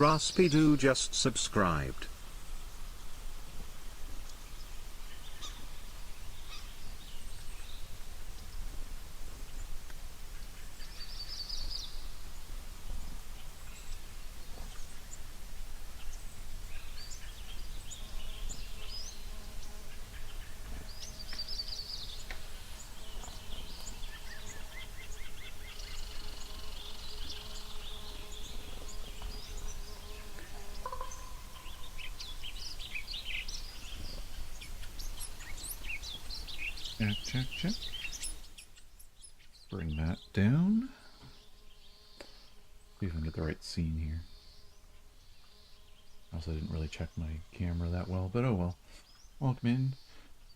Raspidoo just subscribed. Check, check, check. Bring that down. See if I can get the right scene here. Also, I didn't really check my camera that well, but oh well. Welcome in.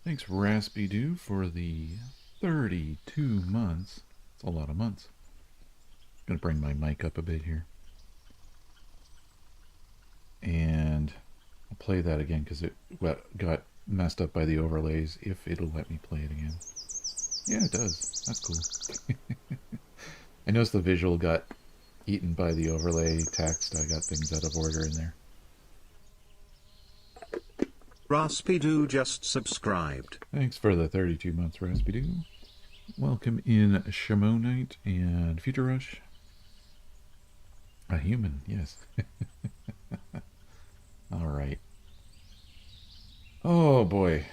Thanks, Raspidoo, for the 32 months. It's a lot of months. Gonna bring my mic up a bit here. And I'll play that again because it got messed up by the overlays, if it'll let me play it again. Yeah, it does. That's cool. I noticed the visual got eaten by the overlay text. I got things out of order in there. Raspidoo just subscribed. Thanks for the 32 months, Raspidoo. Welcome in Shamonite and Future Rush. A human, yes. Alright. Oh boy.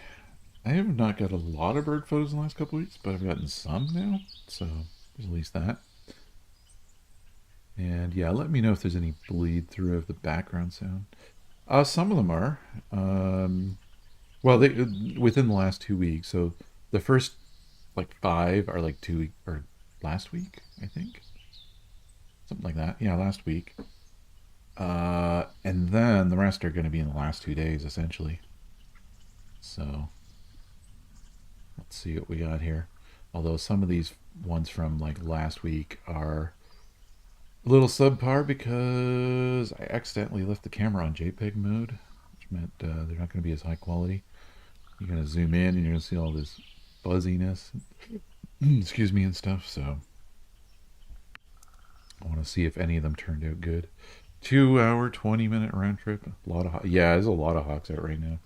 I have not got a lot of bird photos in the last couple weeks, but I've gotten some now, so there's at least that. And yeah, let me know if there's any bleed through of the background sound. Some of them are. Well, they within the last 2 weeks. So the first like 5 are like 2 week or last week, I think. Something like that. Yeah, last week. And then the rest are going to be in the last 2 days, essentially. So let's see what we got here. Although some of these ones from like last week are a little subpar because I accidentally left the camera on JPEG mode, which meant they're not going to be as high quality. You're going to zoom in and you're going to see all this fuzziness, excuse me, and stuff. So I want to see if any of them turned out good. 2 hour, 20-minute round trip. A lot of yeah, there's a lot of hawks out right now.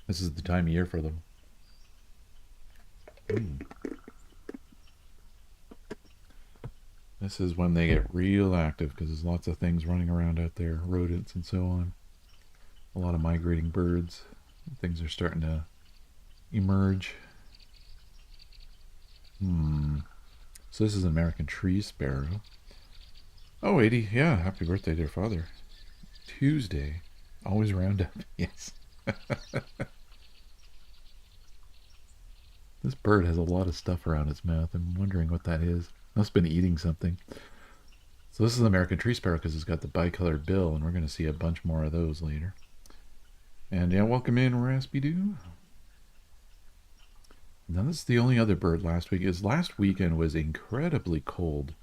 This is the time of year for them. This is when they get real active because there's lots of things running around out there, rodents and so on. A lot of migrating birds. Things are starting to emerge. So this is an American tree sparrow. Oh, 80. Yeah, happy birthday, dear father. Tuesday. Always round up. Yes. This bird has a lot of stuff around its mouth. I'm wondering what that is. Must have been eating something. So this is the American tree sparrow because it's got the bicolored bill, and we're going to see a bunch more of those later. And yeah, welcome in, Raspidoo. Now this is the only other bird last week. Last weekend was incredibly cold.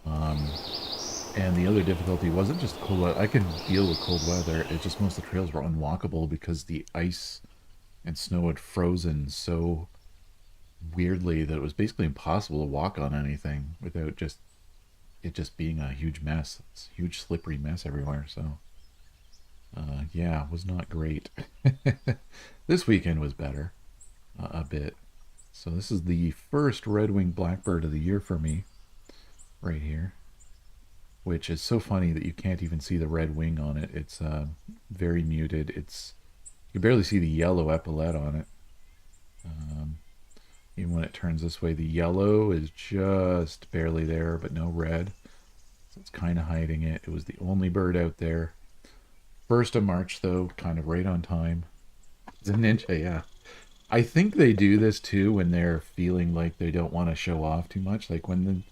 And the other difficulty wasn't just cold weather. I can deal with cold weather. It's just most of the trails were unwalkable because the ice and snow had frozen so weirdly that it was basically impossible to walk on anything without it just being a huge mess. It's a huge slippery mess everywhere. So yeah, it was not great. This weekend was better a bit. So this is the first red-winged blackbird of the year for me right here, which is so funny that you can't even see the red wing on it. It's very muted. You can barely see the yellow epaulette on it. Even when it turns this way, the yellow is just barely there, but no red. So it's kind of hiding it. It was the only bird out there. 1st of March, though, kind of right on time. It's a ninja, yeah. I think they do this, too, when they're feeling like they don't want to show off too much. Like when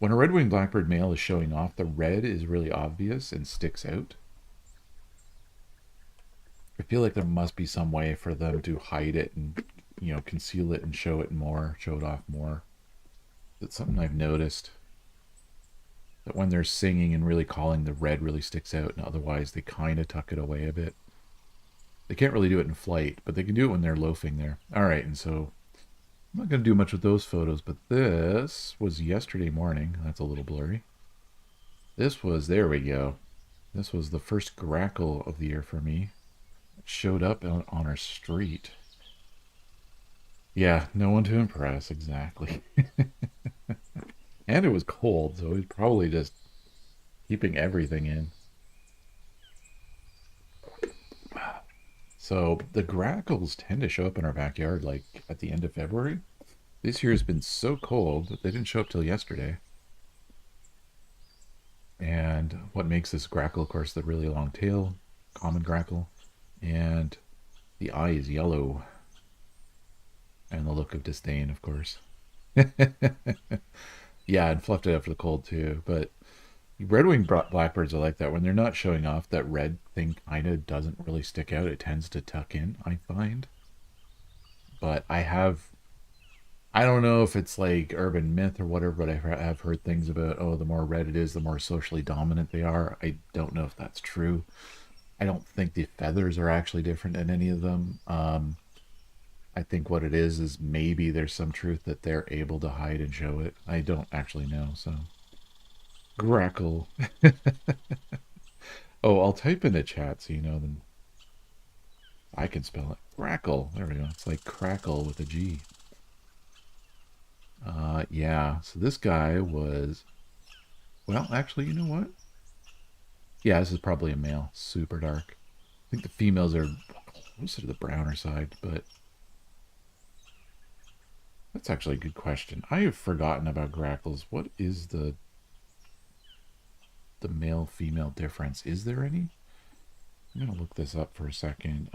a red-winged blackbird male is showing off, the red is really obvious and sticks out. I feel like there must be some way for them to hide it and, conceal it and show it off more. That's something I've noticed. That when they're singing and really calling, the red really sticks out, and otherwise they kind of tuck it away a bit. They can't really do it in flight, but they can do it when they're loafing there. Alright, and so I'm not going to do much with those photos, but this was yesterday morning. That's a little blurry. This was, there we go. This was the first grackle of the year for me. It showed up on our street. Yeah, no one to impress, exactly. And it was cold, so it was probably just keeping everything in. So the grackles tend to show up in our backyard like at the end of February. This year has been so cold that they didn't show up till yesterday. And what makes this grackle, of course, the really long tail, common grackle, and the eye is yellow, and the look of disdain, of course. Yeah, and fluffed it after the cold too. But red-winged blackbirds are like that. When they're not showing off, that red thing kind of doesn't really stick out. It tends to tuck in, I find. But I don't know if it's like urban myth or whatever, but I have heard things about, oh, the more red it is, the more socially dominant they are. I don't know if that's true. I don't think the feathers are actually different in any of them. I think what it is maybe there's some truth that they're able to hide and show it. I don't actually know, so. Grackle. Oh, I'll type in the chat so you know then I can spell it. Grackle. There we go. It's like crackle with a G. Yeah, so this guy was, well, actually, you know what? Yeah, this is probably a male. Super dark. I think the females are closer to the browner side, but that's actually a good question. I have forgotten about grackles. What is the male-female difference? Is there any? I'm going to look this up for a second.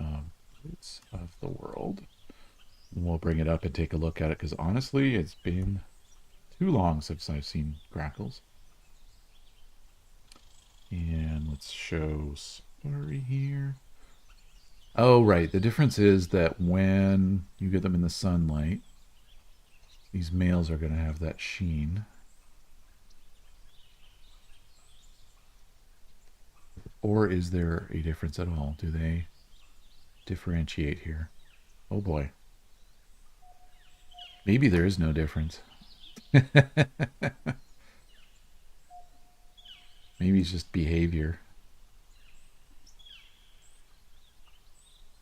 Roots of the world. And we'll bring it up and take a look at it, because honestly, it's been too long since I've seen grackles. And let's show story here. Oh, right. The difference is that when you get them in the sunlight, these males are going to have that sheen. Or is there a difference at all? Do they differentiate here? Oh boy. Maybe there is no difference. Maybe it's just behavior.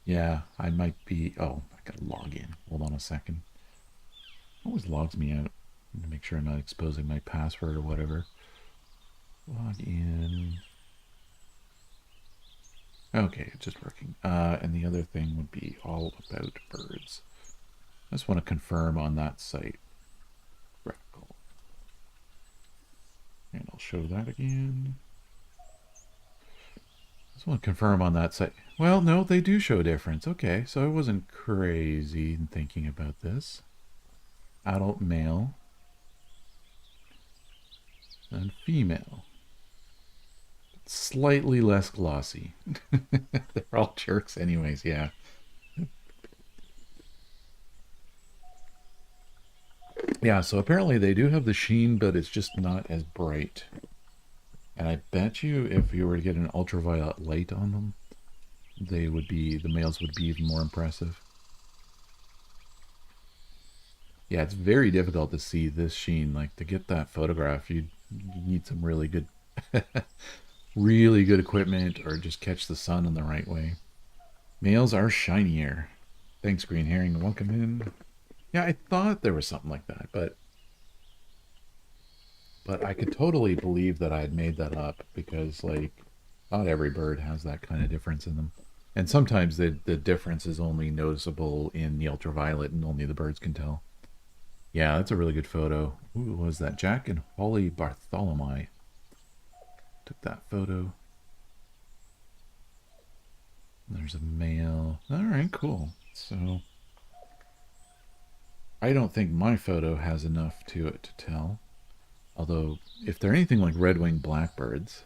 Yeah, I might be... Oh, I gotta log in. Hold on a second. Always logs me out to make sure I'm not exposing my password or whatever. Log in. Okay, it's just working. And the other thing would be all about birds. I just want to confirm on that site. Grackle. And I'll show that again. Just want to confirm on that site. Well, no, they do show a difference. Okay, so I wasn't crazy in thinking about this. Adult male and female. Slightly less glossy. They're all jerks anyways, yeah. Yeah, so apparently they do have the sheen, but it's just not as bright. And I bet you if you were to get an ultraviolet light on them, the males would be even more impressive. Yeah, it's very difficult to see this sheen. Like, to get that photograph, you need some really good really good equipment, or just catch the sun in the right way. Males are shinier. Thanks, Green Herring. Welcome in. Yeah, I thought there was something like that, but I could totally believe that I had made that up, because, like, not every bird has that kind of difference in them. And sometimes the difference is only noticeable in the ultraviolet and only the birds can tell. Yeah, that's a really good photo. Ooh, what was that? Jack and Holly Bartholomew took that photo. There's a male. All right, cool. So I don't think my photo has enough to it to tell. Although, if they're anything like red-winged blackbirds,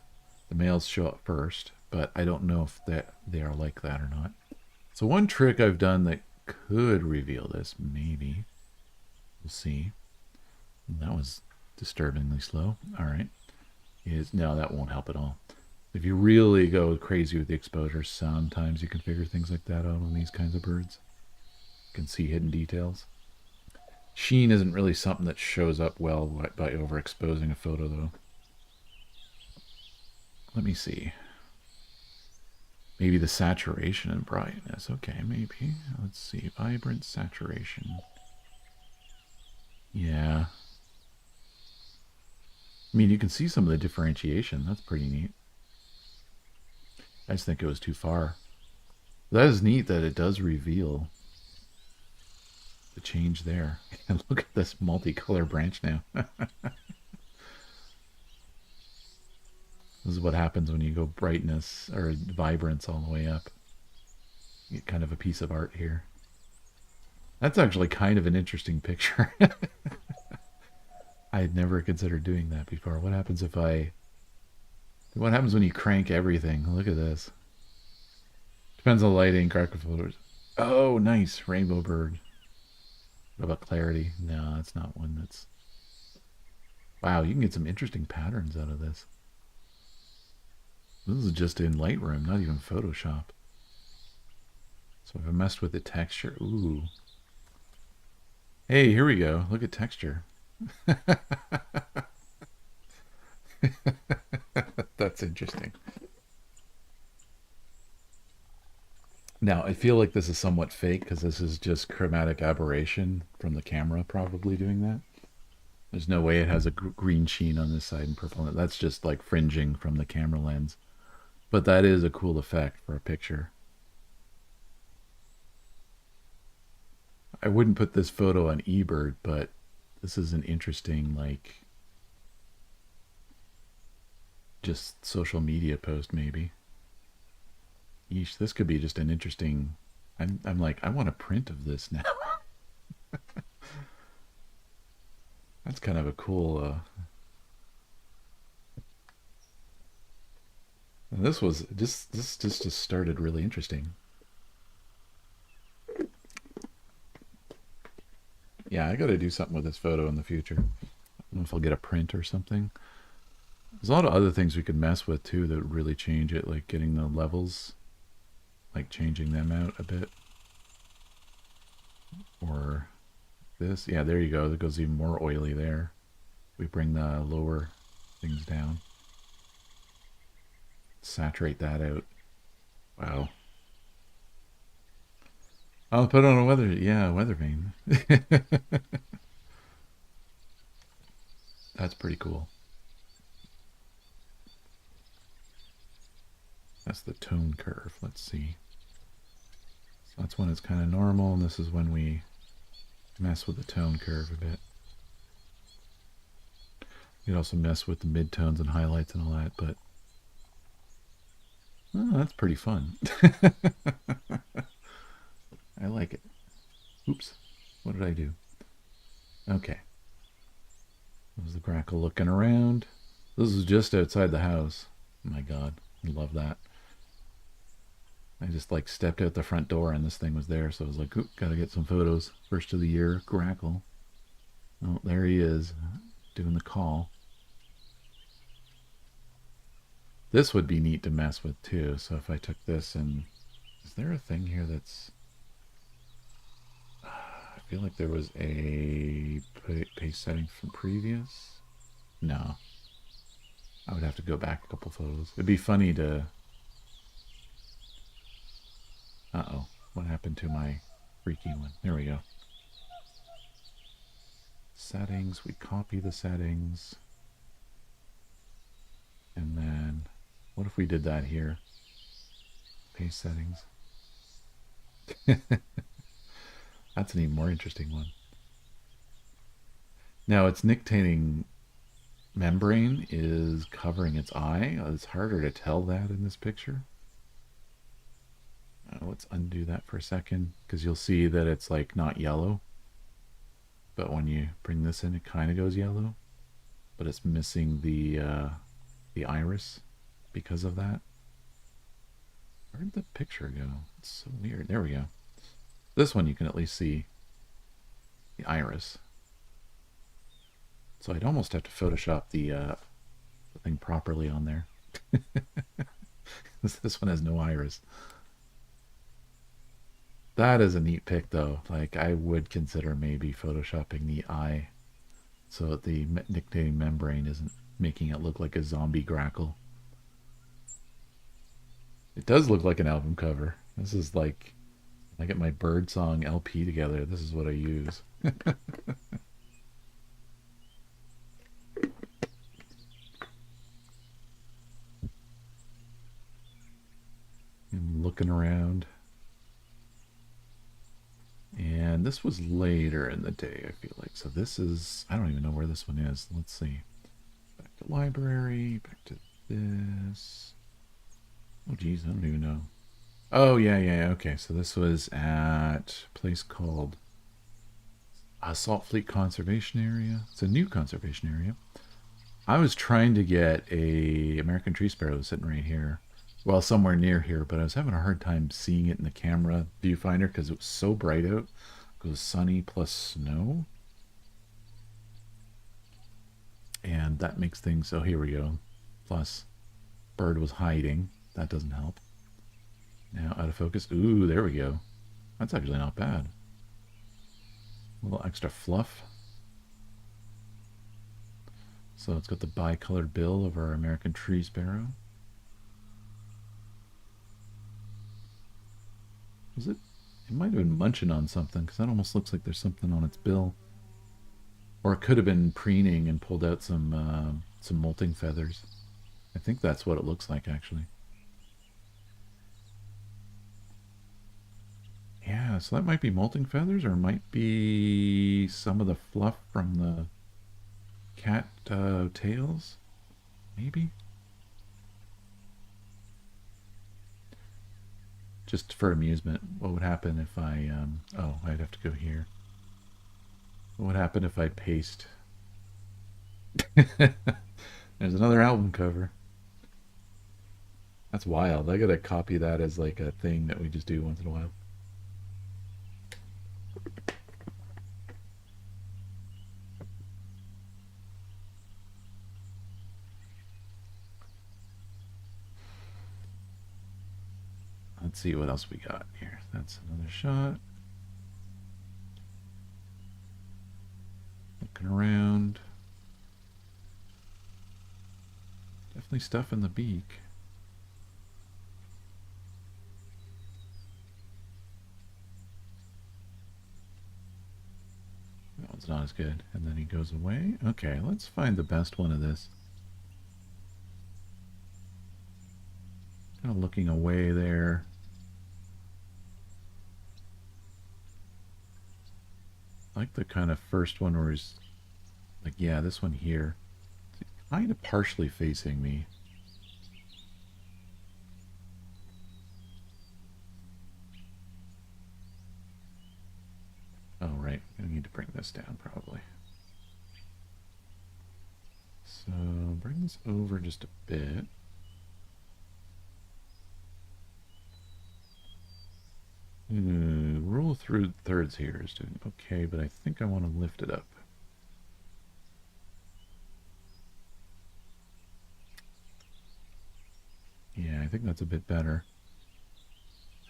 the males show up first, but I don't know if they are like that or not. So one trick I've done that could reveal this, maybe. We'll see. That was disturbingly slow. All right. No, that won't help at all. If you really go crazy with the exposure, sometimes you can figure things like that out on these kinds of birds. You can see hidden details. Sheen isn't really something that shows up well by overexposing a photo, though. Let me see. Maybe the saturation and brightness. Okay, maybe. Let's see. Vibrant saturation. Yeah. I mean, you can see some of the differentiation. That's pretty neat. I just think it was too far. That is neat that it does reveal the change there. And look at this multicolor branch now. This is what happens when you go brightness or vibrance all the way up. You get kind of a piece of art here. That's actually kind of an interesting picture. I had never considered doing that before. What happens if I... What happens when you crank everything? Look at this. Depends on lighting, graphical photos. Oh, nice. Rainbow bird. What about clarity? No, that's not one that's... Wow, you can get some interesting patterns out of this. This is just in Lightroom, not even Photoshop. So if I messed with the texture... Ooh. Hey, here we go. Look at texture. That's interesting. Now, I feel like this is somewhat fake because this is just chromatic aberration from the camera probably doing that. There's no way it has a green sheen on this side and purple. That's just like fringing from the camera lens. But that is a cool effect for a picture. I wouldn't put this photo on eBird, but this is an interesting, like, just social media post maybe. Yeesh, this could be just an interesting... I'm like, I want a print of this now. That's kind of a cool... This was this just started really interesting. Yeah, I got to do something with this photo in the future. I don't know if I'll get a print or something. There's a lot of other things we could mess with too that really change it, like getting the levels, like changing them out a bit. Or this. Yeah, there you go. That goes even more oily there. We bring the lower things down. Saturate that out. Wow. I'll put on a weather vane. That's pretty cool. That's the tone curve. Let's see. So that's when it's kind of normal, and this is when we mess with the tone curve a bit. You can also mess with the midtones and highlights and all that, but oh, that's pretty fun. I like it. Oops. What did I do? Okay. There's the grackle looking around. This is just outside the house. Oh my God. I love that. I just like stepped out the front door and this thing was there. So I was like, oop, gotta get some photos. First of the year, grackle. Oh, there he is doing the call. This would be neat to mess with too. So if I took this and... Is there a thing here that's... I feel like there was a paste setting from previous. No. I would have to go back a couple photos. It'd be funny to... Uh-oh. What happened to my freaky one? There we go. Settings. We copy the settings. And then... What if we did that here? Paste settings. That's an even more interesting one. Now, its nictitating membrane is covering its eye. It's harder to tell that in this picture. Let's undo that for a second, because you'll see that it's like not yellow. But when you bring this in, it kind of goes yellow. But it's missing the iris because of that. Where did the picture go? It's so weird. There we go. This one you can at least see the iris. So I'd almost have to Photoshop the thing properly on there. This one has no iris. That is a neat pic though. Like I would consider maybe Photoshopping the eye so that the nictitating membrane isn't making it look like a zombie grackle. It does look like an album cover. This is like, when I get my birdsong LP together, this is what I use. I'm looking around. And this was later in the day, I feel like. So this is, I don't even know where this one is. Let's see. Back to library, back to this. Oh, geez, I don't even know. Oh, yeah, yeah, okay. So this was at a place called Salt Fleet Conservation Area. It's a new conservation area. I was trying to get a American tree sparrow sitting right here. Well, somewhere near here, but I was having a hard time seeing it in the camera viewfinder because it was so bright out. It was sunny plus snow. And that makes things, oh, here we go. Plus, bird was hiding. That doesn't help. Now, out of focus. Ooh, there we go. That's actually not bad. A little extra fluff. So it's got the bicolored bill of our American tree sparrow. Was it? It might have been munching on something because that almost looks like there's something on its bill. Or it could have been preening and pulled out some molting feathers. I think that's what it looks like, actually. Yeah, so that might be molting feathers, or it might be some of the fluff from the cat tails, maybe. Just for amusement, what would happen if I? Oh, I'd have to go here. What would happen if I paste? There's another album cover. That's wild. I gotta copy that as like a thing that we just do once in a while. Let's see what else we got here. That's another shot. Looking around. Definitely stuff in the beak. That one's not as good. And then he goes away. Okay, let's find the best one of this. Kind of looking away there. I like the kind of first one where he's like, yeah, this one here. It's kind of partially facing me. Oh, right. I need to bring this down probably. So bring this over just a bit. Roll through thirds here is doing okay, but I think I want to lift it up. Yeah, I think that's a bit better.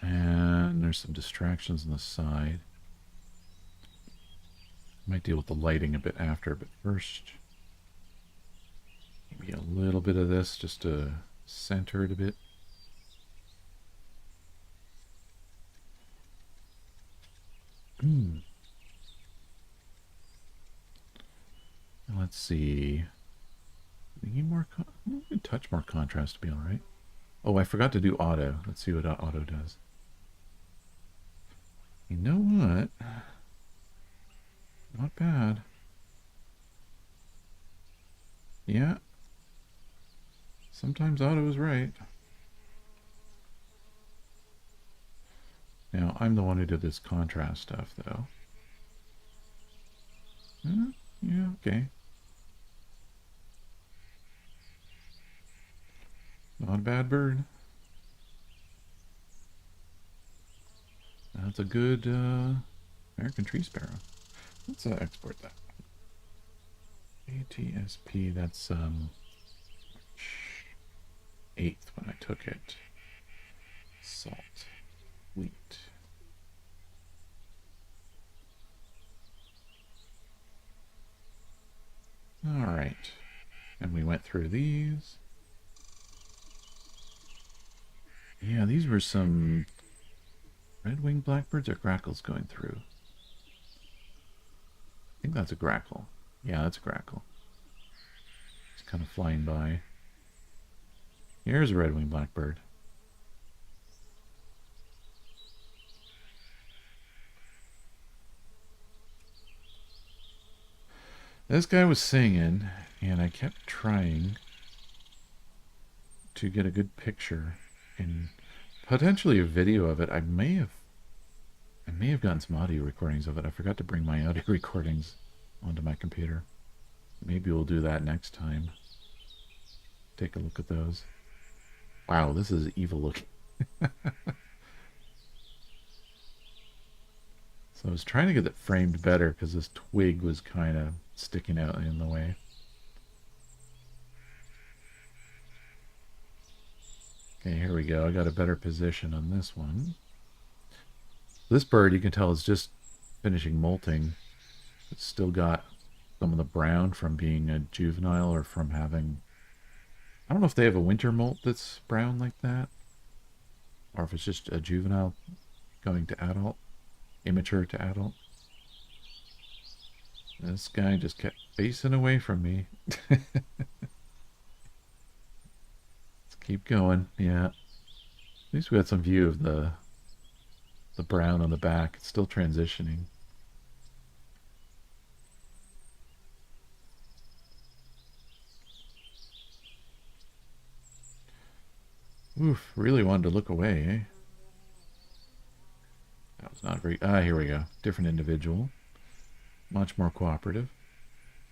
And there's some distractions on the side. Might deal with the lighting a bit after, but first, maybe a little bit of this just to center it a bit. Let's see. We need more. A touch more contrast to be all right. Oh, I forgot to do auto. Let's see what auto does. You know what? Not bad. Yeah. Sometimes auto is right. Now, I'm the one who did this contrast stuff, though. Yeah, okay. Not a bad bird. That's a good American tree sparrow. Let's export that. ATSP, that's 8th when I took it. Salt. Wheat. All right. And we went through these. Yeah, Yeah, these were some red-winged blackbirds or grackles going through. I think that's a grackle. Yeah, that's a grackle. It's kind of flying by. Here's a red-winged blackbird. This guy was singing, and I kept trying to get a good picture and potentially a video of it. I may have gotten some audio recordings of it. I forgot to bring my audio recordings onto my computer. Maybe we'll do that next time. Take a look at those. Wow, this is evil looking. So I was trying to get it framed better because this twig was kind of sticking out in the way. Okay, here we go. I got a better position on this one. This bird, you can tell, is just finishing molting. It's still got some of the brown from being a juvenile or from having... I don't know if they have a winter molt that's brown like that, or if it's just a juvenile going to adult, immature to adult. This guy just kept facing away from me. Let's keep going. Yeah. At least we got some view of the brown on the back. It's still transitioning. Oof, really wanted to look away, eh? That was not very... Ah, here we go. Different individual. Much more cooperative.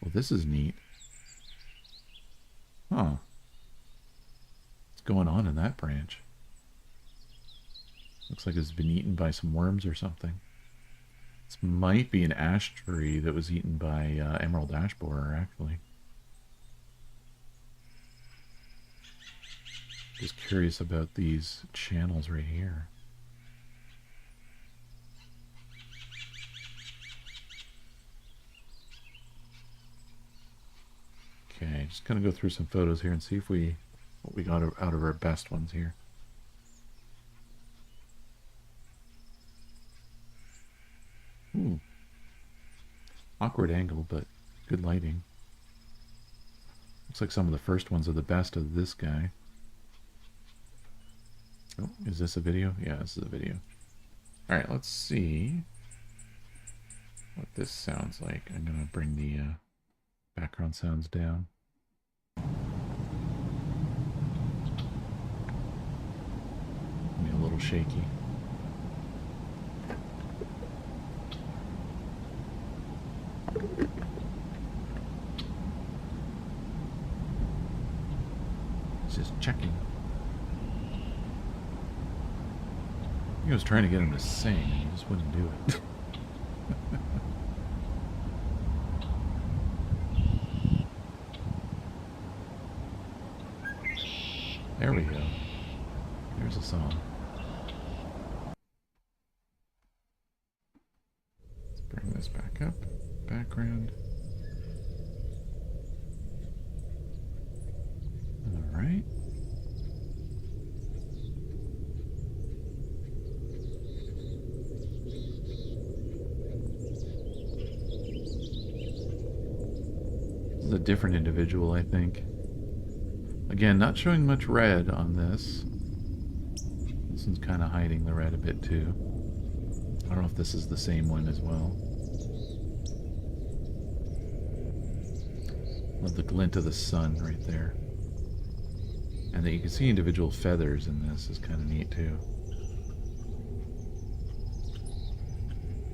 Well, this is neat. Huh. What's going on in that branch? Looks like it's been eaten by some worms or something. This might be an ash tree that was eaten by emerald ash borer, actually. Just curious about these channels right here. Okay, just gonna go through some photos here and see if what we got out of our best ones here. Ooh. Awkward angle, but good lighting. Looks like some of the first ones are the best of this guy. Oh, is this a video? Yeah, this is a video. Alright, let's see what this sounds like. I'm going to bring the background sounds down. Be a little shaky. It's just checking. I was trying to get him to sing, and he just wouldn't do it. There we go. There's a song. Let's bring this back up. Background. All right. A different individual, I think. Again, not showing much red on this. This one's kind of hiding the red a bit too. I don't know if this is the same one as well. Love the glint of the sun right there. And that you can see individual feathers in this is kind of neat too.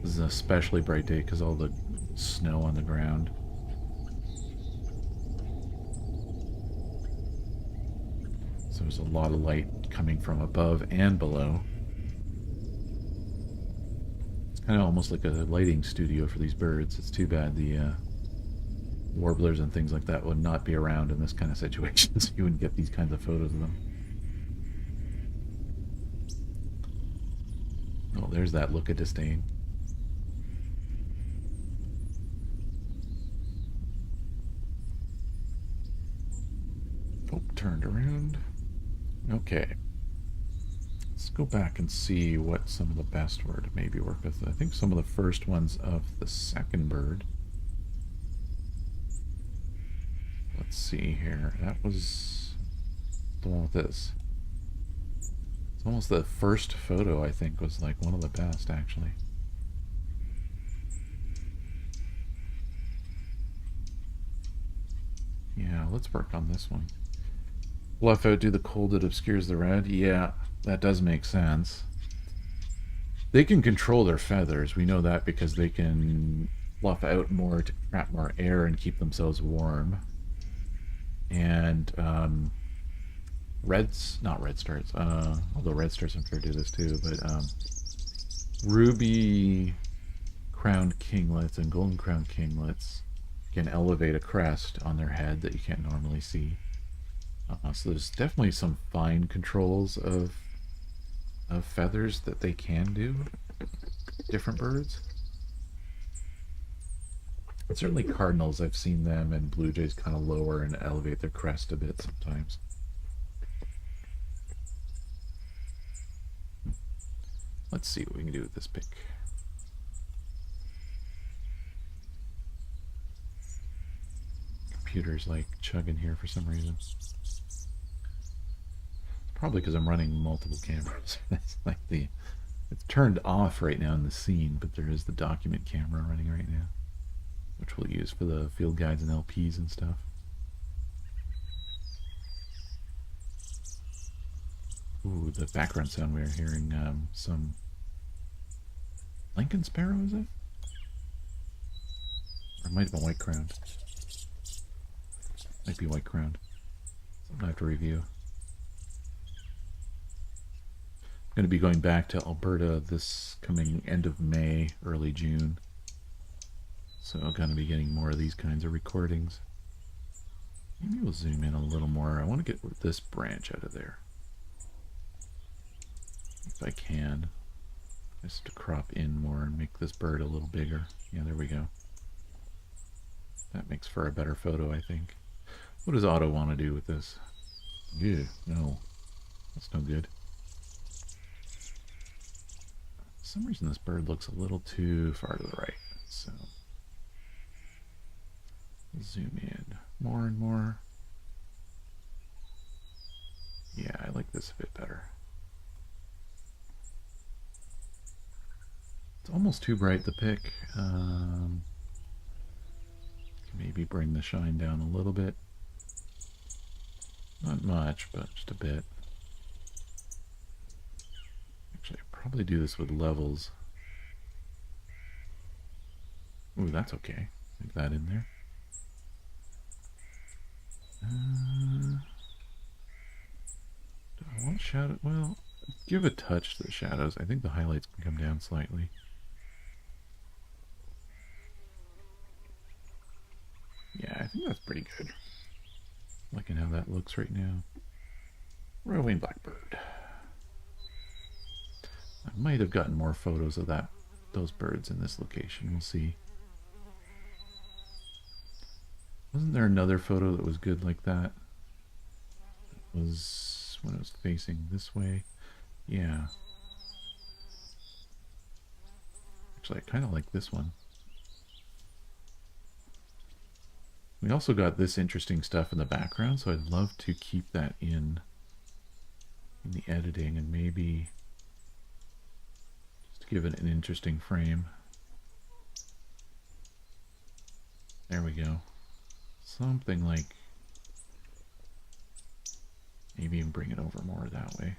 This is an especially bright day because all the snow on the ground. So there's a lot of light coming from above and below. It's kind of almost like a lighting studio for these birds. It's too bad the warblers and things like that would not be around in this kind of situation, so you wouldn't get these kinds of photos of them. Oh, there's that look of disdain. Oh, turned around. Okay. Let's go back and see what some of the best were to maybe work with. I think some of the first ones of the second bird. Let's see here. That was the one with this. It's almost the first photo, I think, was like one of the best, actually. Yeah, let's work on this one. Bluff out, do the cold that obscures the red. Yeah, that does make sense. They can control their feathers. We know that because they can fluff out more to trap more air and keep themselves warm. And not red stars, although red stars I'm sure do this too, but ruby crowned kinglets and golden crowned kinglets can elevate a crest on their head that you can't normally see. So there's definitely some fine controls of feathers that they can do, different birds. And certainly cardinals, I've seen them, and blue jays kind of lower and elevate their crest a bit sometimes. Let's see what we can do with this pick. Computer's like chugging here for some reason. Probably because I'm running multiple cameras. It's like it's turned off right now in the scene, but there is the document camera running right now, which we'll use for the field guides and LPs and stuff. Ooh, the background sound we are hearing, some Lincoln sparrow, is it? Or it might have been white-crowned. Might be white-crowned. Something I have to review. I'm going to be going back to Alberta this coming end of May, early June. So I'm going to be getting more of these kinds of recordings. Maybe we'll zoom in a little more. I want to get this branch out of there. If I can. Just to crop in more and make this bird a little bigger. Yeah, there we go. That makes for a better photo, I think. What does Otto want to do with this? Yeah, no. That's no good. For some reason this bird looks a little too far to the right. So zoom in more and more. Yeah, I like this a bit better. It's almost too bright, the pick. Maybe bring the shine down a little bit. Not much, but just a bit. Actually, I'll probably do this with levels. Ooh, that's okay. Leave that in there. Do I want shadow? Well, give a touch to the shadows. I think the highlights can come down slightly. Yeah, I think that's pretty good. Liking how that looks right now. Rowan blackbird. I might have gotten more photos of those birds in this location. We'll see. Wasn't there another photo that was good like that? It was when it was facing this way. Yeah. Actually, I kind of like this one. We also got this interesting stuff in the background, so I'd love to keep that in the editing and maybe just give it an interesting frame. There we go. Something like, maybe even bring it over more that way.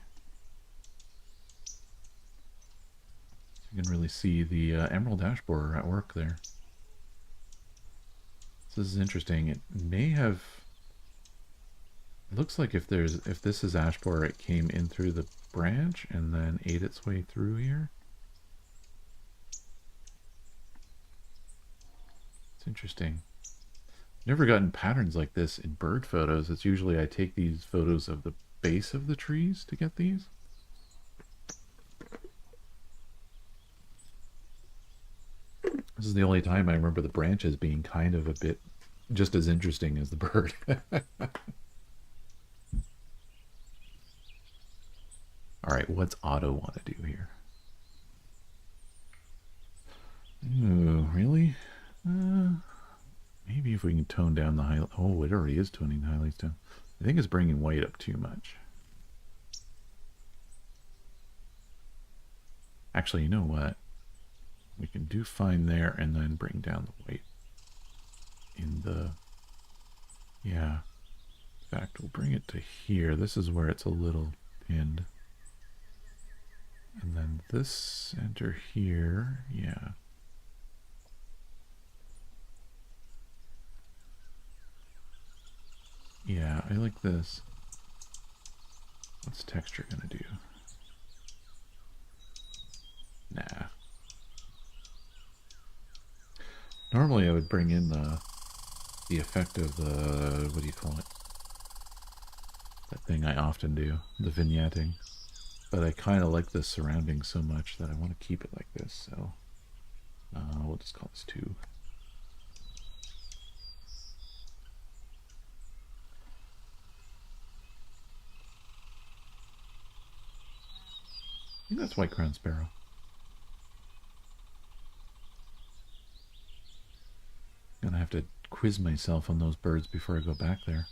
So you can really see the emerald ash borer at work there. This is interesting. It may have, it looks like if this is ash borer, it came in through the branch and then ate its way through here. It's interesting. Never gotten patterns like this in bird photos. It's usually I take these photos of the base of the trees to get these. This is the only time I remember the branches being kind of a bit just as interesting as the bird. All right, what's Otto want to do here? Ooh, really? Maybe if we can tone down the highlight. Oh, it already is toning the highlights down. I think it's bringing white up too much. Actually, you know what? We can do fine there and then bring down the white in the... Yeah. In fact, we'll bring it to here. This is where it's a little pinned. And then this center here, yeah. Yeah, I like this. What's texture gonna do? Nah. Normally I would bring in the effect of the, what do you call it? That thing I often do, the vignetting. But I kind of like the surrounding so much that I want to keep it like this, so we'll just call this 2. I think that's white crowned sparrow. Gonna have to quiz myself on those birds before I go back there.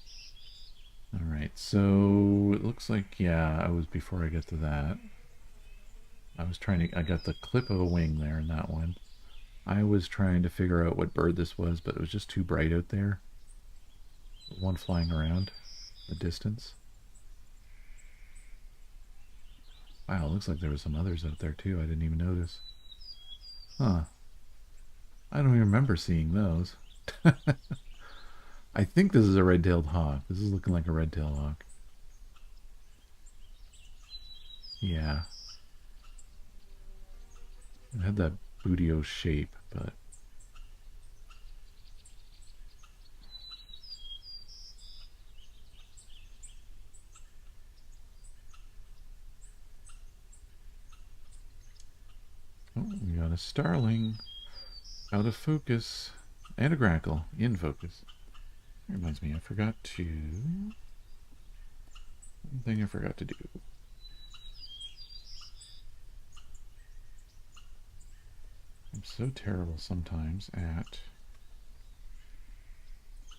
Alright, so it looks like, yeah, I was before I get to that. I was trying to, I got the clip of a wing there in that one. I was trying to figure out what bird this was, but it was just too bright out there. One flying around the distance. Wow, it looks like there were some others out there too. I didn't even notice. Huh. I don't even remember seeing those. I think this is a red-tailed hawk. This is looking like a red-tailed hawk. Yeah. It had that bootio shape, but... Oh, we got a starling. Out of focus. And a grackle. In focus. That reminds me, I forgot to... One thing I forgot to do. I'm so terrible sometimes at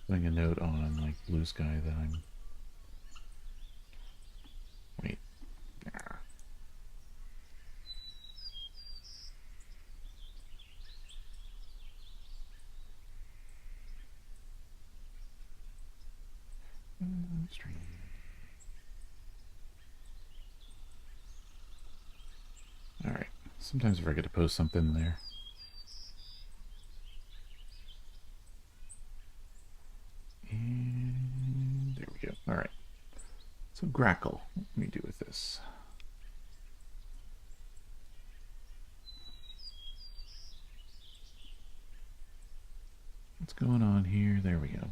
putting a note on, like, blue sky that I'm... Wait. Ah. Stream. Alright. Sometimes I forget to post something there. And there we go. Alright. So grackle. What can we do with this? What's going on here? There we go.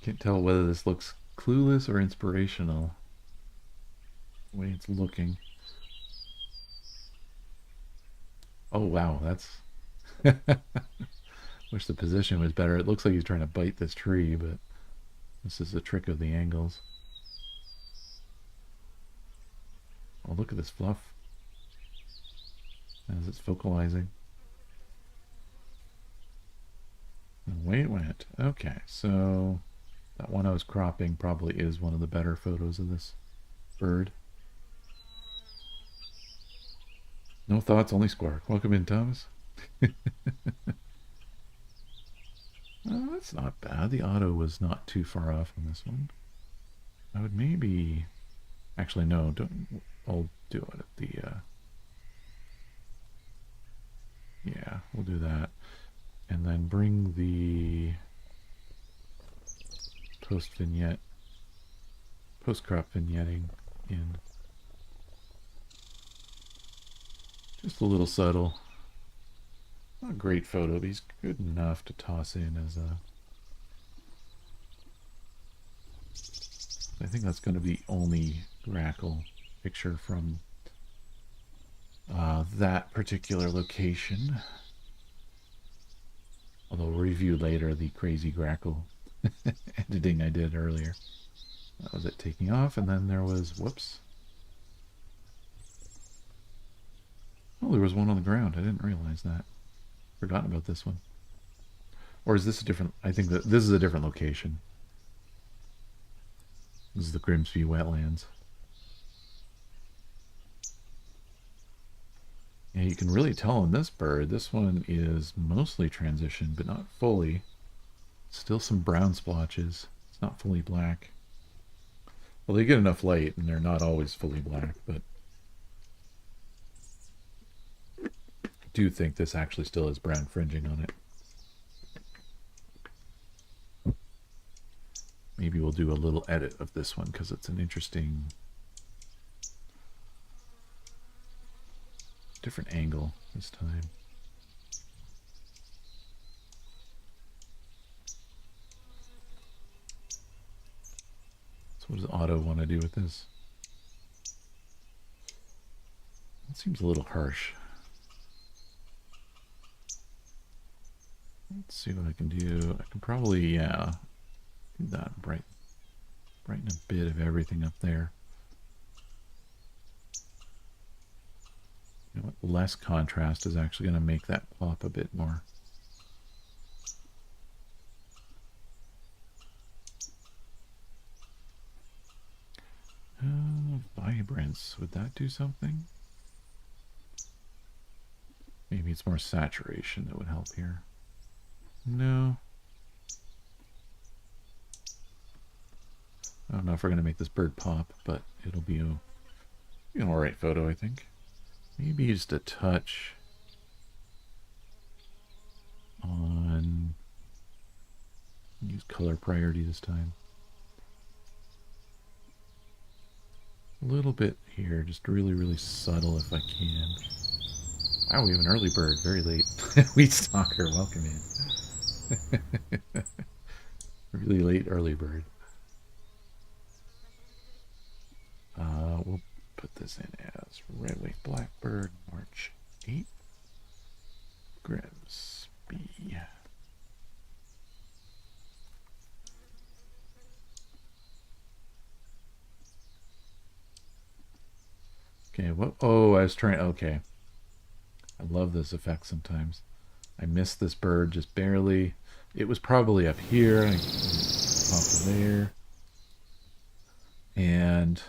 Can't tell whether this looks clueless or inspirational. The way it's looking. Oh wow, that's... Wish the position was better. It looks like he's trying to bite this tree, but this is the trick of the angles. Oh, look at this fluff. As it's focalizing. And away it went. Okay, so that one I was cropping probably is one of the better photos of this bird. No thoughts, only squark. Welcome in, Thomas. Oh, that's not bad. The auto was not too far off on this one. I would maybe... Actually, no, don't. I'll do it at the... Yeah, we'll do that. And then bring the post-vignette, post-crop vignetting in. Just a little subtle. Not a great photo, but he's good enough to toss in as a... I think that's going to be the only grackle picture from that particular location. Although review later the crazy grackle editing I did earlier. That was it taking off, and then there was, whoops. Oh, there was one on the ground. I didn't realize that. Forgotten about this one. Or is this a different, I think that this is a different location. This is the Grimsby wetlands. Yeah, you can really tell on this bird, this one is mostly transitioned, but not fully. Still some brown splotches. It's not fully black. Well, they get enough light, and they're not always fully black, but I do think this actually still has brown fringing on it. Maybe we'll do a little edit of this one, because it's an interesting different angle this time. So what does Otto want to do with this? That seems a little harsh. Let's see what I can do. I can probably, yeah, do that, brighten a bit of everything up there. You know what? Less contrast is actually going to make that pop a bit more. Vibrance, would that do something? Maybe it's more saturation that would help here. No. I don't know if we're going to make this bird pop, but it'll be an alright photo, I think. Maybe just a touch on, use color priority this time. A little bit here, just really, really subtle if I can. Wow, we have an early bird, very late. Wheat Stalker, welcome in. Really late early bird. We'll put this in as red-winged blackbird, March 8th. Grimsby. Okay, what? Oh, I was trying. Okay. I love this effect sometimes. I missed this bird just barely. It was probably up here. I popped there. And,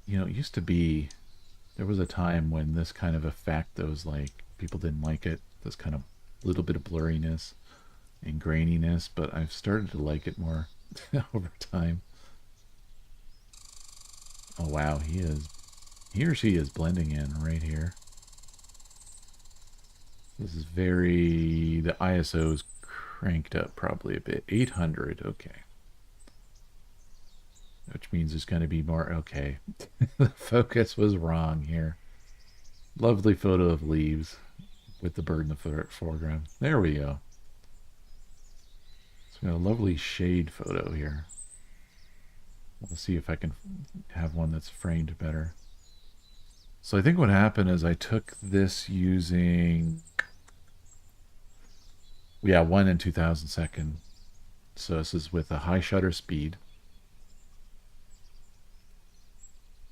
you know, it used to be, there was a time when this kind of effect, that was like, people didn't like it. This kind of little bit of blurriness and graininess, but I've started to like it more over time. Oh wow, he or she is blending in right here. This is very, the ISO is cranked up probably a bit. 800, okay. Which means there's going to be more, okay. The focus was wrong here. Lovely photo of leaves with the bird in the foreground. There we go. So we got a lovely shade photo here. Let's see if I can have one that's framed better. So I think what happened is I took this using, yeah, 1 in 2,000 So this is with a high shutter speed.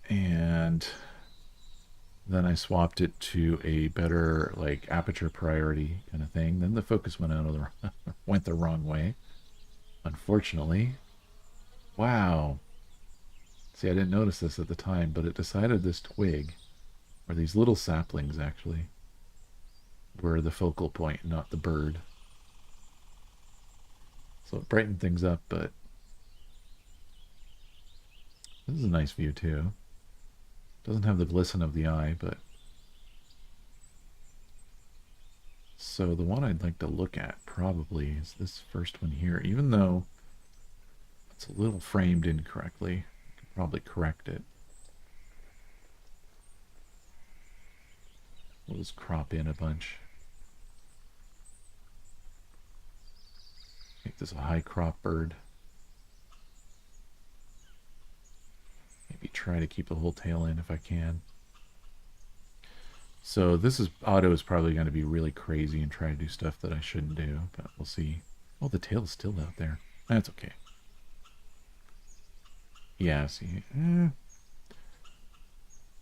And then I swapped it to a better like aperture priority kind of thing. Then the focus went went the wrong way, unfortunately. Wow. See, I didn't notice this at the time, but it decided this twig, or these little saplings actually, were the focal point, not the bird. So it brightened things up, but this is a nice view too. Doesn't have the glisten of the eye, but... So the one I'd like to look at probably is this first one here, even though it's a little framed incorrectly. I could probably correct it. We'll just crop in a bunch. Make this a high crop bird. Maybe try to keep the whole tail in if I can. So this is auto is probably going to be really crazy and try to do stuff that I shouldn't do, but we'll see. Oh, the tail's still out there. That's okay. Yeah, see,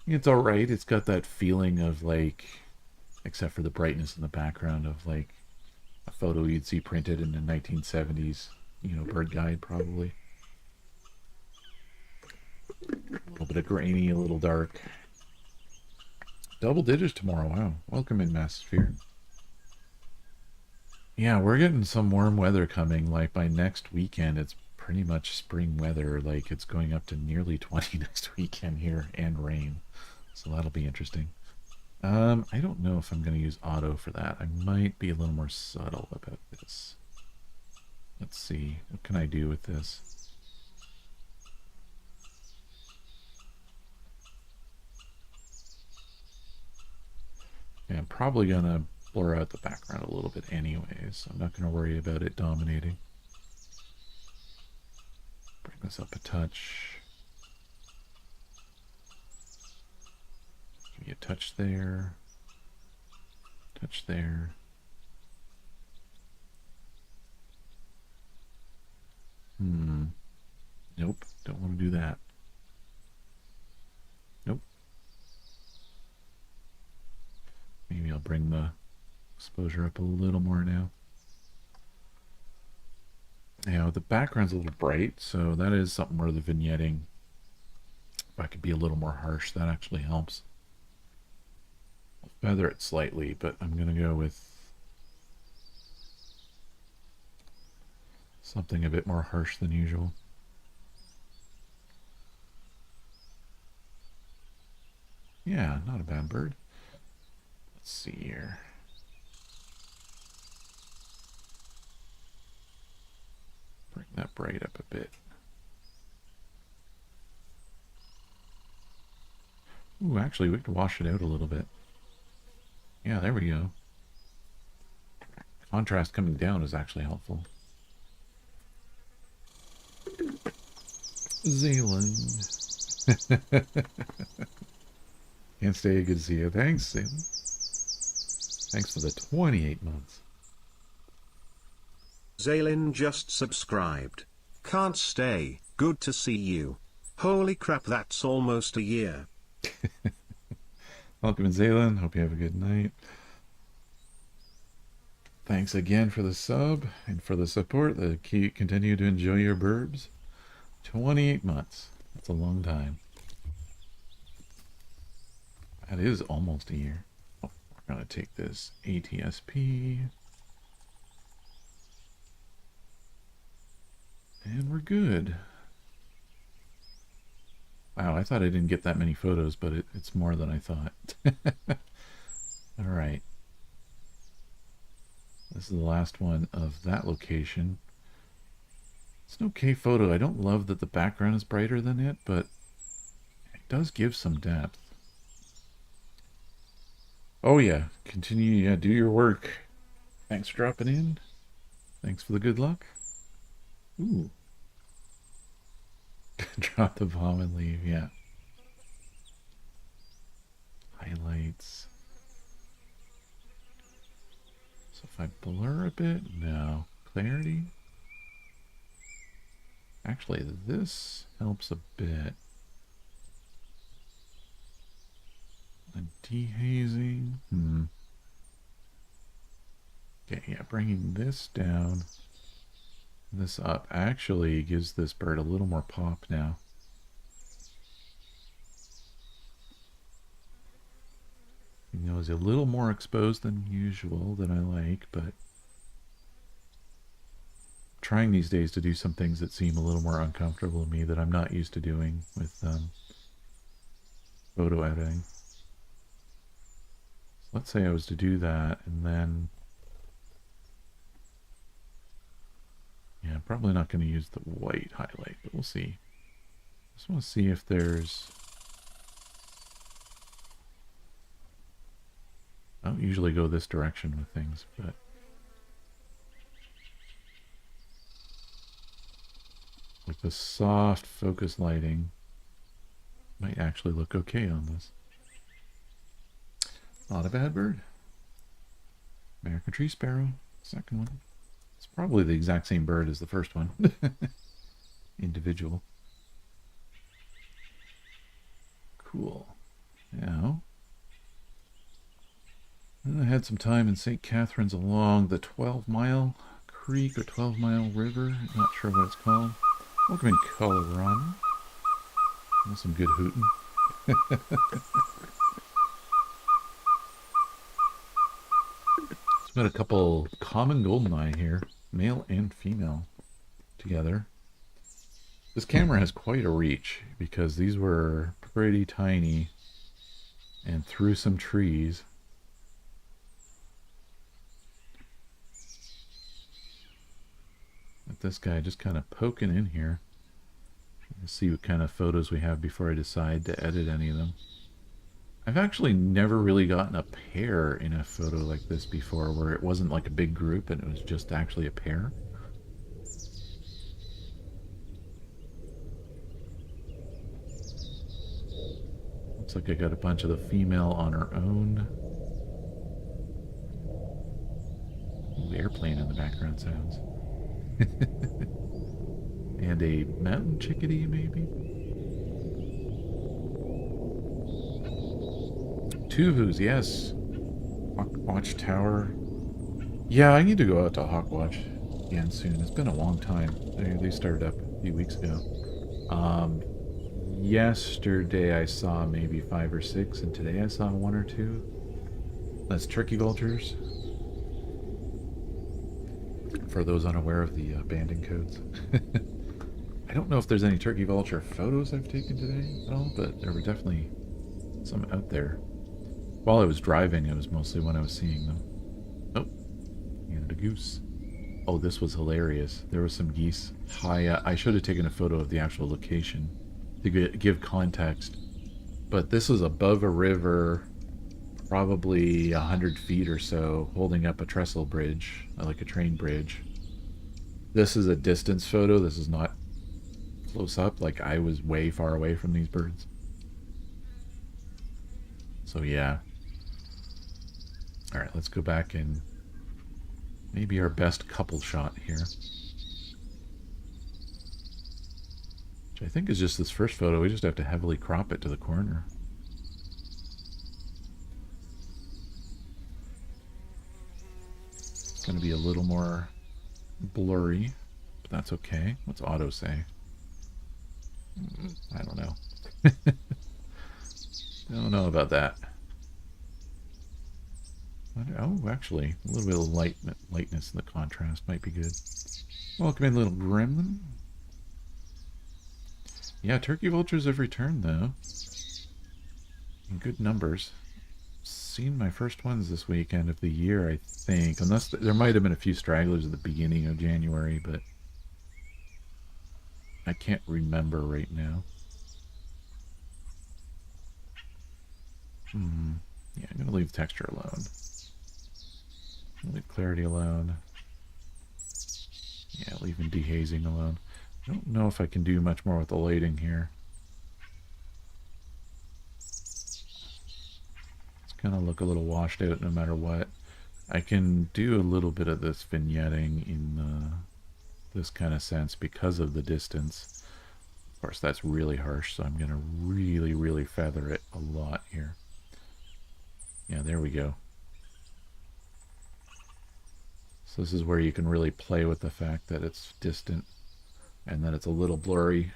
it's all right. It's got that feeling of like, except for the brightness in the background of like a photo you'd see printed in the 1970s, bird guide probably. A little bit of grainy, a little dark. Double digits tomorrow. Wow. Welcome in, Massphere. Yeah, we're getting some warm weather coming. Like by next weekend, it's pretty much spring weather. Like it's going up to nearly 20 next weekend here and rain. So that'll be interesting. I don't know if I'm going to use auto for that. I might be a little more subtle about this. Let's see. What can I do with this? Yeah, I'm probably going to blur out the background a little bit anyways. So I'm not going to worry about it dominating. Bring this up a touch. Give me a touch there. Touch there. Nope, don't want to do that. Nope. Maybe I'll bring the exposure up a little more now. Now, the background's a little bright, so that is something where the vignetting, if I could be a little more harsh, that actually helps. I'll feather it slightly, but I'm going to go with something a bit more harsh than usual. Yeah, not a bad bird. Let's see here. Bring that bright up a bit. Ooh, actually, we could wash it out a little bit. Yeah, there we go. Contrast coming down is actually helpful. Zealand. Can't stay. Good to see you. Thanks, Zealand. Thanks for the 28 months. Zaylin just subscribed. Can't stay. Good to see you. Holy crap, that's almost a year. Welcome in, Zaylin. Hope you have a good night. Thanks again for the sub and for the support. Continue to enjoy your burbs. 28 months. That's a long time. That is almost a year. Oh, we're going to take this ATSP. And we're good. Wow, I thought I didn't get that many photos, but it's more than I thought. All right. This is the last one of that location. It's an okay photo. I don't love that the background is brighter than it, but it does give some depth. Oh yeah, continue. Yeah, do your work. Thanks for dropping in. Thanks for the good luck. Ooh. Drop the bomb and leave, yeah. Highlights. So if I blur a bit, no. Clarity. Actually, this helps a bit. And dehazing. Okay, yeah, bringing this down. This up actually gives this bird a little more pop now. You know, it's a little more exposed than usual that I like, but trying these days to do some things that seem a little more uncomfortable to me that I'm not used to doing with photo editing. So let's say I was to do that, and then yeah, I'm probably not going to use the white highlight, but we'll see. Just want to see if there's... I don't usually go this direction with things, but... like the soft focus lighting might actually look okay on this. Not a bad bird. American tree sparrow. Second one. It's probably the exact same bird as the first one. Individual. Cool. Now, I had some time in St. Catharines along the 12-mile creek or 12-mile river. Not sure what it's called. Welcome in Colorado. That's some good hooting. Got a couple common goldeneye here, male and female together. This camera has quite a reach because these were pretty tiny and through some trees. But this guy just kind of poking in here. Let's see what kind of photos we have before I decide to edit any of them. I've actually never really gotten a pair in a photo like this before, where it wasn't like a big group and it was just actually a pair. Looks like I got a bunch of the female on her own. Ooh, airplane in the background sounds. And a mountain chickadee, maybe? Tuvus, yes. Watchtower. Yeah, I need to go out to Hawkwatch again soon. It's been a long time. They started up a few weeks ago. Yesterday I saw maybe 5 or 6, and today I saw 1 or 2. That's turkey vultures. For those unaware of the banding codes. I don't know if there's any turkey vulture photos I've taken today at all, but there were definitely some out there. While I was driving, it was mostly when I was seeing them. Oh, and a goose. Oh, this was hilarious. There were some geese high up. I should have taken a photo of the actual location to give context. But this is above a river, probably 100 feet or so, holding up a trestle bridge, like a train bridge. This is a distance photo. This is not close up. Like, I was way far away from these birds. So yeah. Alright, let's go back and maybe our best couple shot here. Which I think is just this first photo. We just have to heavily crop it to the corner. It's going to be a little more blurry, but that's okay. What's auto say? I don't know. Don't know about that. Oh, actually, a little bit of lightness in the contrast might be good. Welcome in, little gremlin. Yeah, turkey vultures have returned, though. In good numbers. Seen my first ones this weekend of the year, I think. Unless there might have been a few stragglers at the beginning of January, but I can't remember right now. Yeah, I'm going to leave texture alone. Leave clarity alone. Yeah, leaving dehazing alone. I don't know if I can do much more with the lighting here. It's going to look a little washed out no matter what. I can do a little bit of this vignetting in this kind of sense because of the distance. Of course, that's really harsh, so I'm going to really, really feather it a lot here. Yeah, there we go. So this is where you can really play with the fact that it's distant and that it's a little blurry.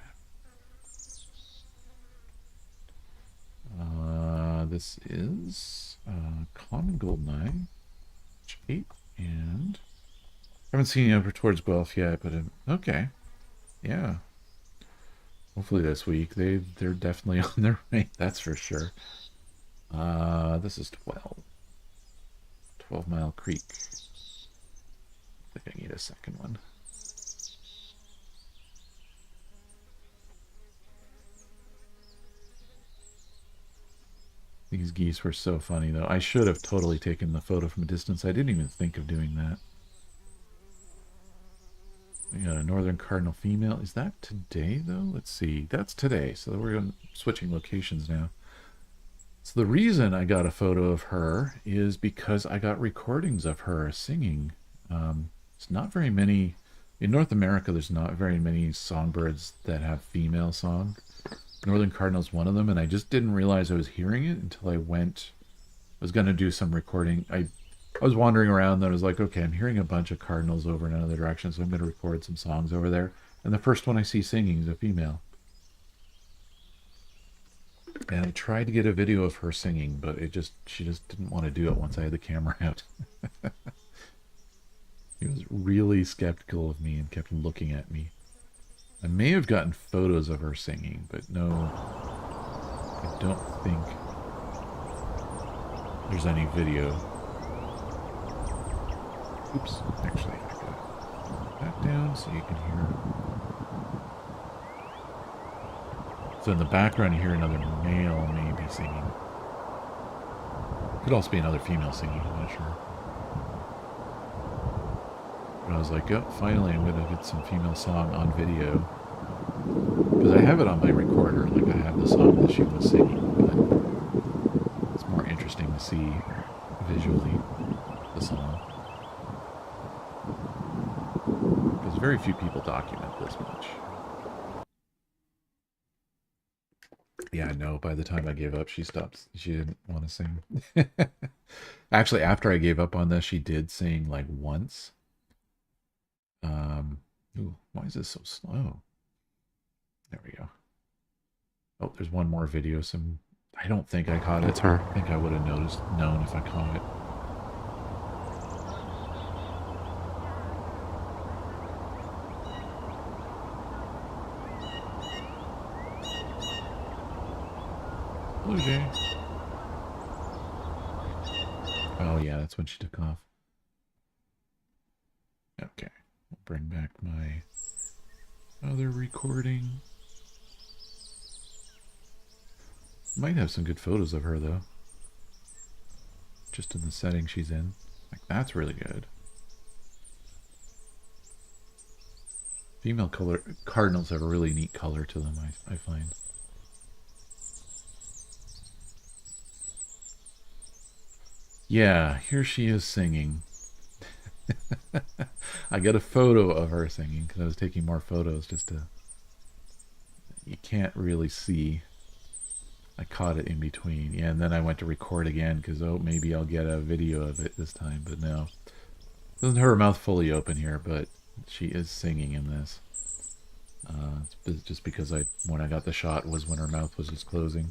This is Common Goldeneye, 8, and I haven't seen you over towards Guelph yet, but okay, yeah. Hopefully this week. They're definitely on their way, that's for sure. This is 12 Mile Creek. I think I need a second one. These geese were so funny, though. I should have totally taken the photo from a distance. I didn't even think of doing that. We got a northern cardinal female. Is that today, though? Let's see. That's today. So we're switching locations now. So the reason I got a photo of her is because I got recordings of her singing. It's not very many in North America. There's not very many songbirds that have female song. Northern Cardinal's one of them, and I just didn't realize I was hearing it until I was going to do some recording. I was wandering around, and I was like, okay, I'm hearing a bunch of cardinals over in another direction, so I'm going to record some songs over there. And the first one I see singing is a female. And I tried to get a video of her singing, but she just didn't want to do it once I had the camera out. He was really skeptical of me and kept looking at me. I may have gotten photos of her singing, but no, I don't think there's any video. Oops, actually, I gotta put that down so you can hear. So in the background, you hear another male maybe singing. Could also be another female singing, I'm not sure. But I was like, oh, finally I'm going to get some female song on video. Because I have it on my recorder, like I have the song that she was singing, but it's more interesting to see visually the song. Because very few people document this much. Yeah, no, by the time I gave up, she stopped. She didn't want to sing. Actually, after I gave up on this, she did sing like once. Ooh, why is this so slow? There we go. Oh, there's one more video. I don't think I caught it. It's her. I think I would have known if I caught it. Blue Jay. Oh yeah, that's when she took off. Okay, we'll bring back my other recording. Might have some good photos of her though. Just in the setting she's in. Like that's really good. Female cardinals have a really neat color to them, I find. Yeah, here she is singing. I got a photo of her singing because I was taking more photos just to... You can't really see. I caught it in between. Yeah, and then I went to record again because, oh, maybe I'll get a video of it this time, but no. Doesn't have her mouth fully open here, but she is singing in this. It's just because when I got the shot was when her mouth was just closing.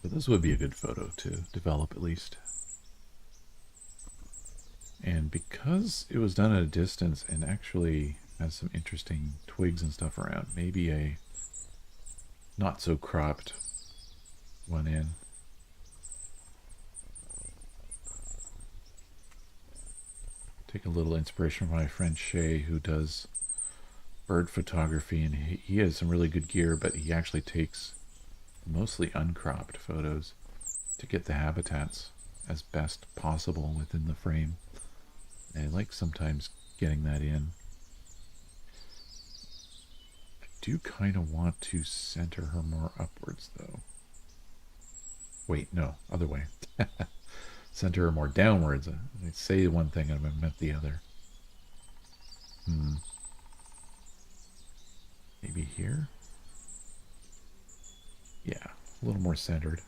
But this would be a good photo to develop at least. And because it was done at a distance and actually has some interesting twigs and stuff around, maybe a not so cropped one in. Take a little inspiration from my friend Shay, who does bird photography, and he has some really good gear, but he actually takes mostly uncropped photos to get the habitats as best possible within the frame. And I like sometimes getting that in. I do kind of want to center her more upwards though. Wait, no, other way. Center her more downwards. I say one thing and I meant the other. Maybe here? Yeah, a little more centered.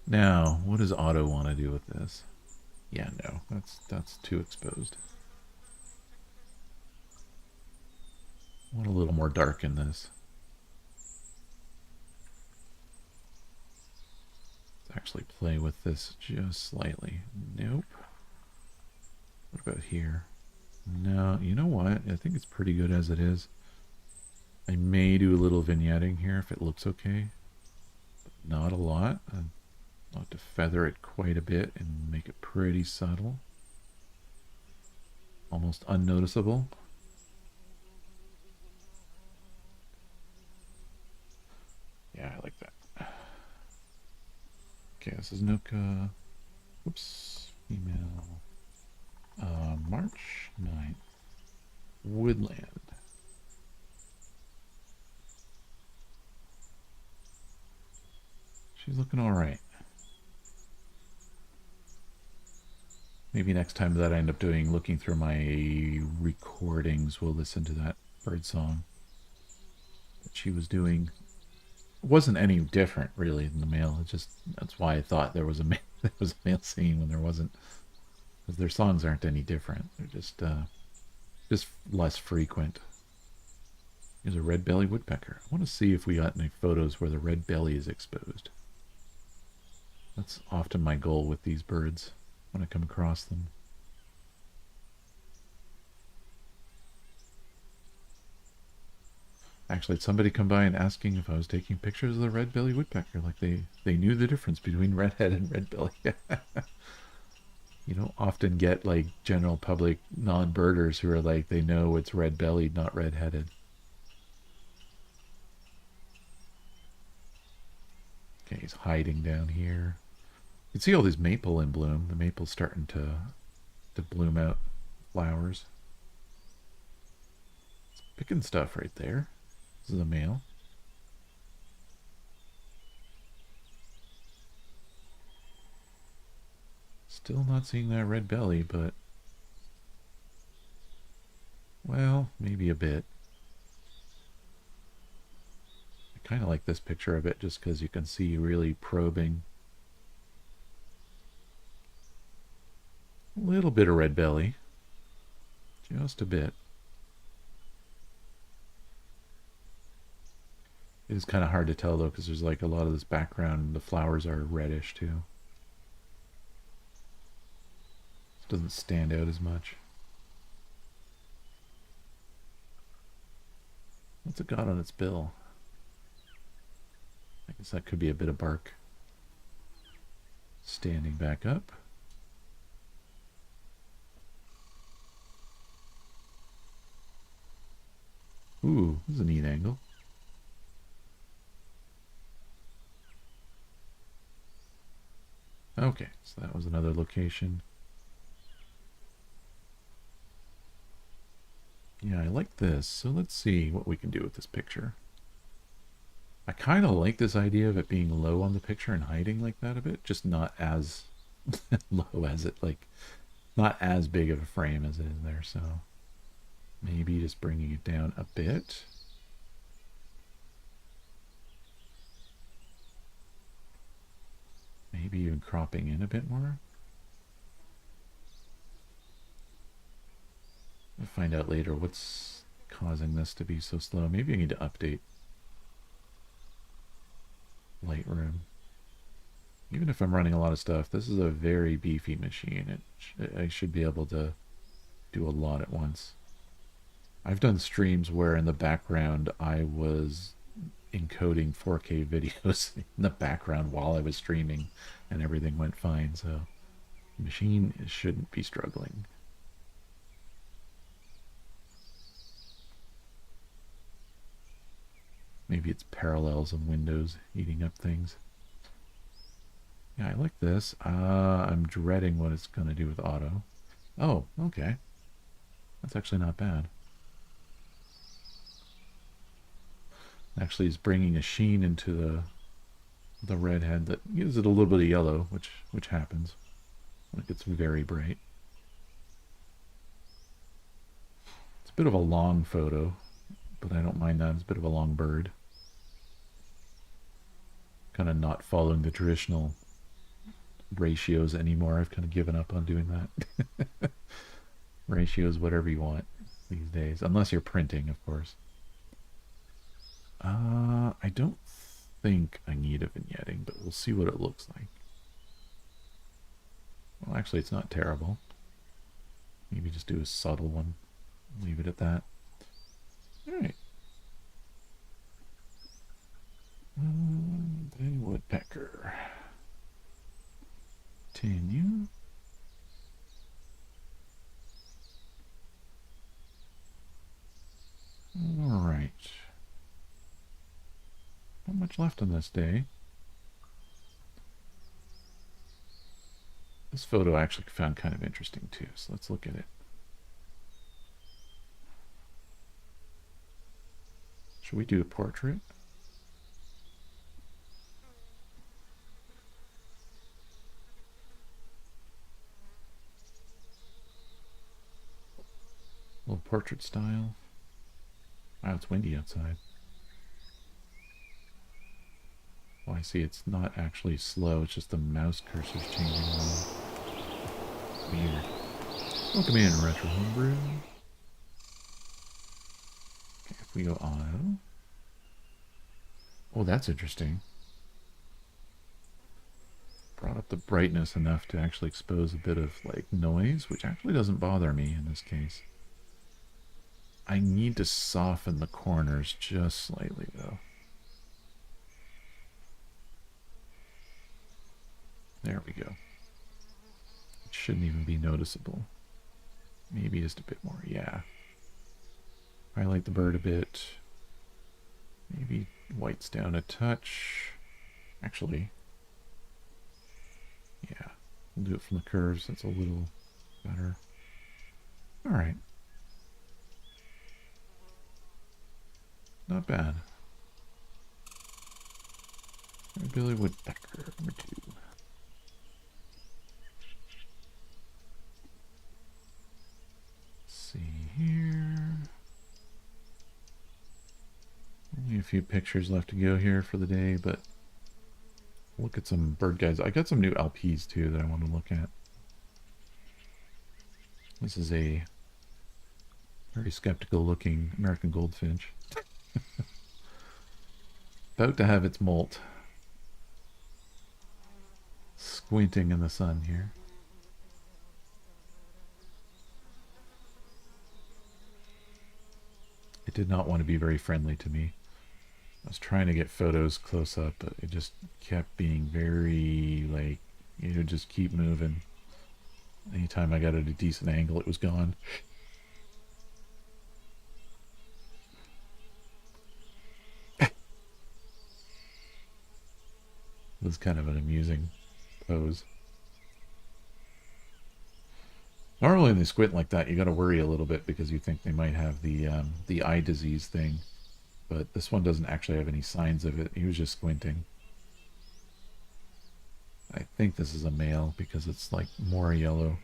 Now, what does Otto want to do with this? Yeah, no, that's too exposed. I want a little more dark in this. Let's actually play with this just slightly. Nope. What about here? No, you know what? I think it's pretty good as it is. I may do a little vignetting here if it looks okay. But not a lot. I'll have to feather it quite a bit and make it pretty subtle. Almost unnoticeable. Yeah, I like that. Okay, this is Nuka. Whoops. Email. March 9th. Woodland. She's looking all right. Maybe next time that I end up looking through my recordings, we'll listen to that bird song that she was doing. It wasn't any different, really, than the male. It just, that's why I thought there was a male, there was a male singing when there wasn't. Because their songs aren't any different. They're just less frequent. Here's a red-bellied woodpecker. I want to see if we got any photos where the red belly is exposed. That's often my goal with these birds when I come across them. Actually, somebody come by and asking if I was taking pictures of the red-bellied woodpecker. Like they knew the difference between redhead and red belly. You don't often get like general public non-birders who are like, they know it's red-bellied, not red-headed. Okay, he's hiding down here. You can see all these maple in bloom. The maple's starting to bloom out flowers. It's picking stuff right there. This is a male. Still not seeing that red belly, but well, maybe a bit. I kind of like this picture of it just because you can see really probing. A little bit of red belly. Just a bit. It is kind of hard to tell though because there's like a lot of this background. The flowers are reddish too. It doesn't stand out as much. What's it got on its bill? I guess that could be a bit of bark. Standing back up. Ooh, this is a neat angle. Okay, so that was another location. Yeah, I like this. So let's see what we can do with this picture. I kind of like this idea of it being low on the picture and hiding like that a bit. Just not as low as it, like, not as big of a frame as it is there. So maybe just bringing it down a bit. Maybe even cropping in a bit more. We'll find out later what's causing this to be so slow. Maybe I need to update Lightroom. Even if I'm running a lot of stuff, this is a very beefy machine. I should be able to do a lot at once. I've done streams where in the background I was encoding 4K videos in the background while I was streaming and everything went fine, so the machine shouldn't be struggling. Maybe it's parallels and windows eating up things. Yeah, I like this. I'm dreading what it's going to do with auto. Oh, okay. That's actually not bad. Actually, it's bringing a sheen into the redhead that gives it a little bit of yellow, which happens when it gets very bright. It's a bit of a long photo, but I don't mind that. It's a bit of a long bird. Kind of not following the traditional ratios anymore. I've kind of given up on doing that. Ratios, whatever you want these days, unless you're printing, of course. I don't think I need a vignetting, but we'll see what it looks like. Well, actually, it's not terrible. Maybe just do a subtle one. Leave it at that. All right. The woodpecker. Continue. All right. Not much left on this day. This photo I actually found kind of interesting too, so let's look at it. Should we do a portrait? A little portrait style. Wow, it's windy outside. Oh, I see. It's not actually slow. It's just the mouse cursor's changing around. Weird. Welcome in, Retro Homebrew. Okay, if we go auto. Oh, that's interesting. Brought up the brightness enough to actually expose a bit of like noise, which actually doesn't bother me in this case. I need to soften the corners just slightly though. There we go. It shouldn't even be noticeable. Maybe just a bit more, yeah. Highlight the bird a bit. Maybe whites down a touch. Actually, yeah, we'll do it from the curves. That's a little better. All right. Not bad. Billy Woodpecker, number 2. See here. Only a few pictures left to go here for the day, but look at some bird guides. I got some new LPs too that I want to look at. This is a very skeptical looking American goldfinch. About to have its molt. Squinting in the sun here. It did not want to be very friendly to me. I was trying to get photos close up, but it just kept being very, like, you know, just keep moving. Anytime I got at a decent angle, it was gone. It was kind of an amusing pose. Normally when they squint like that, you got to worry a little bit because you think they might have the eye disease thing. But this one doesn't actually have any signs of it. He was just squinting. I think this is a male because it's like more yellow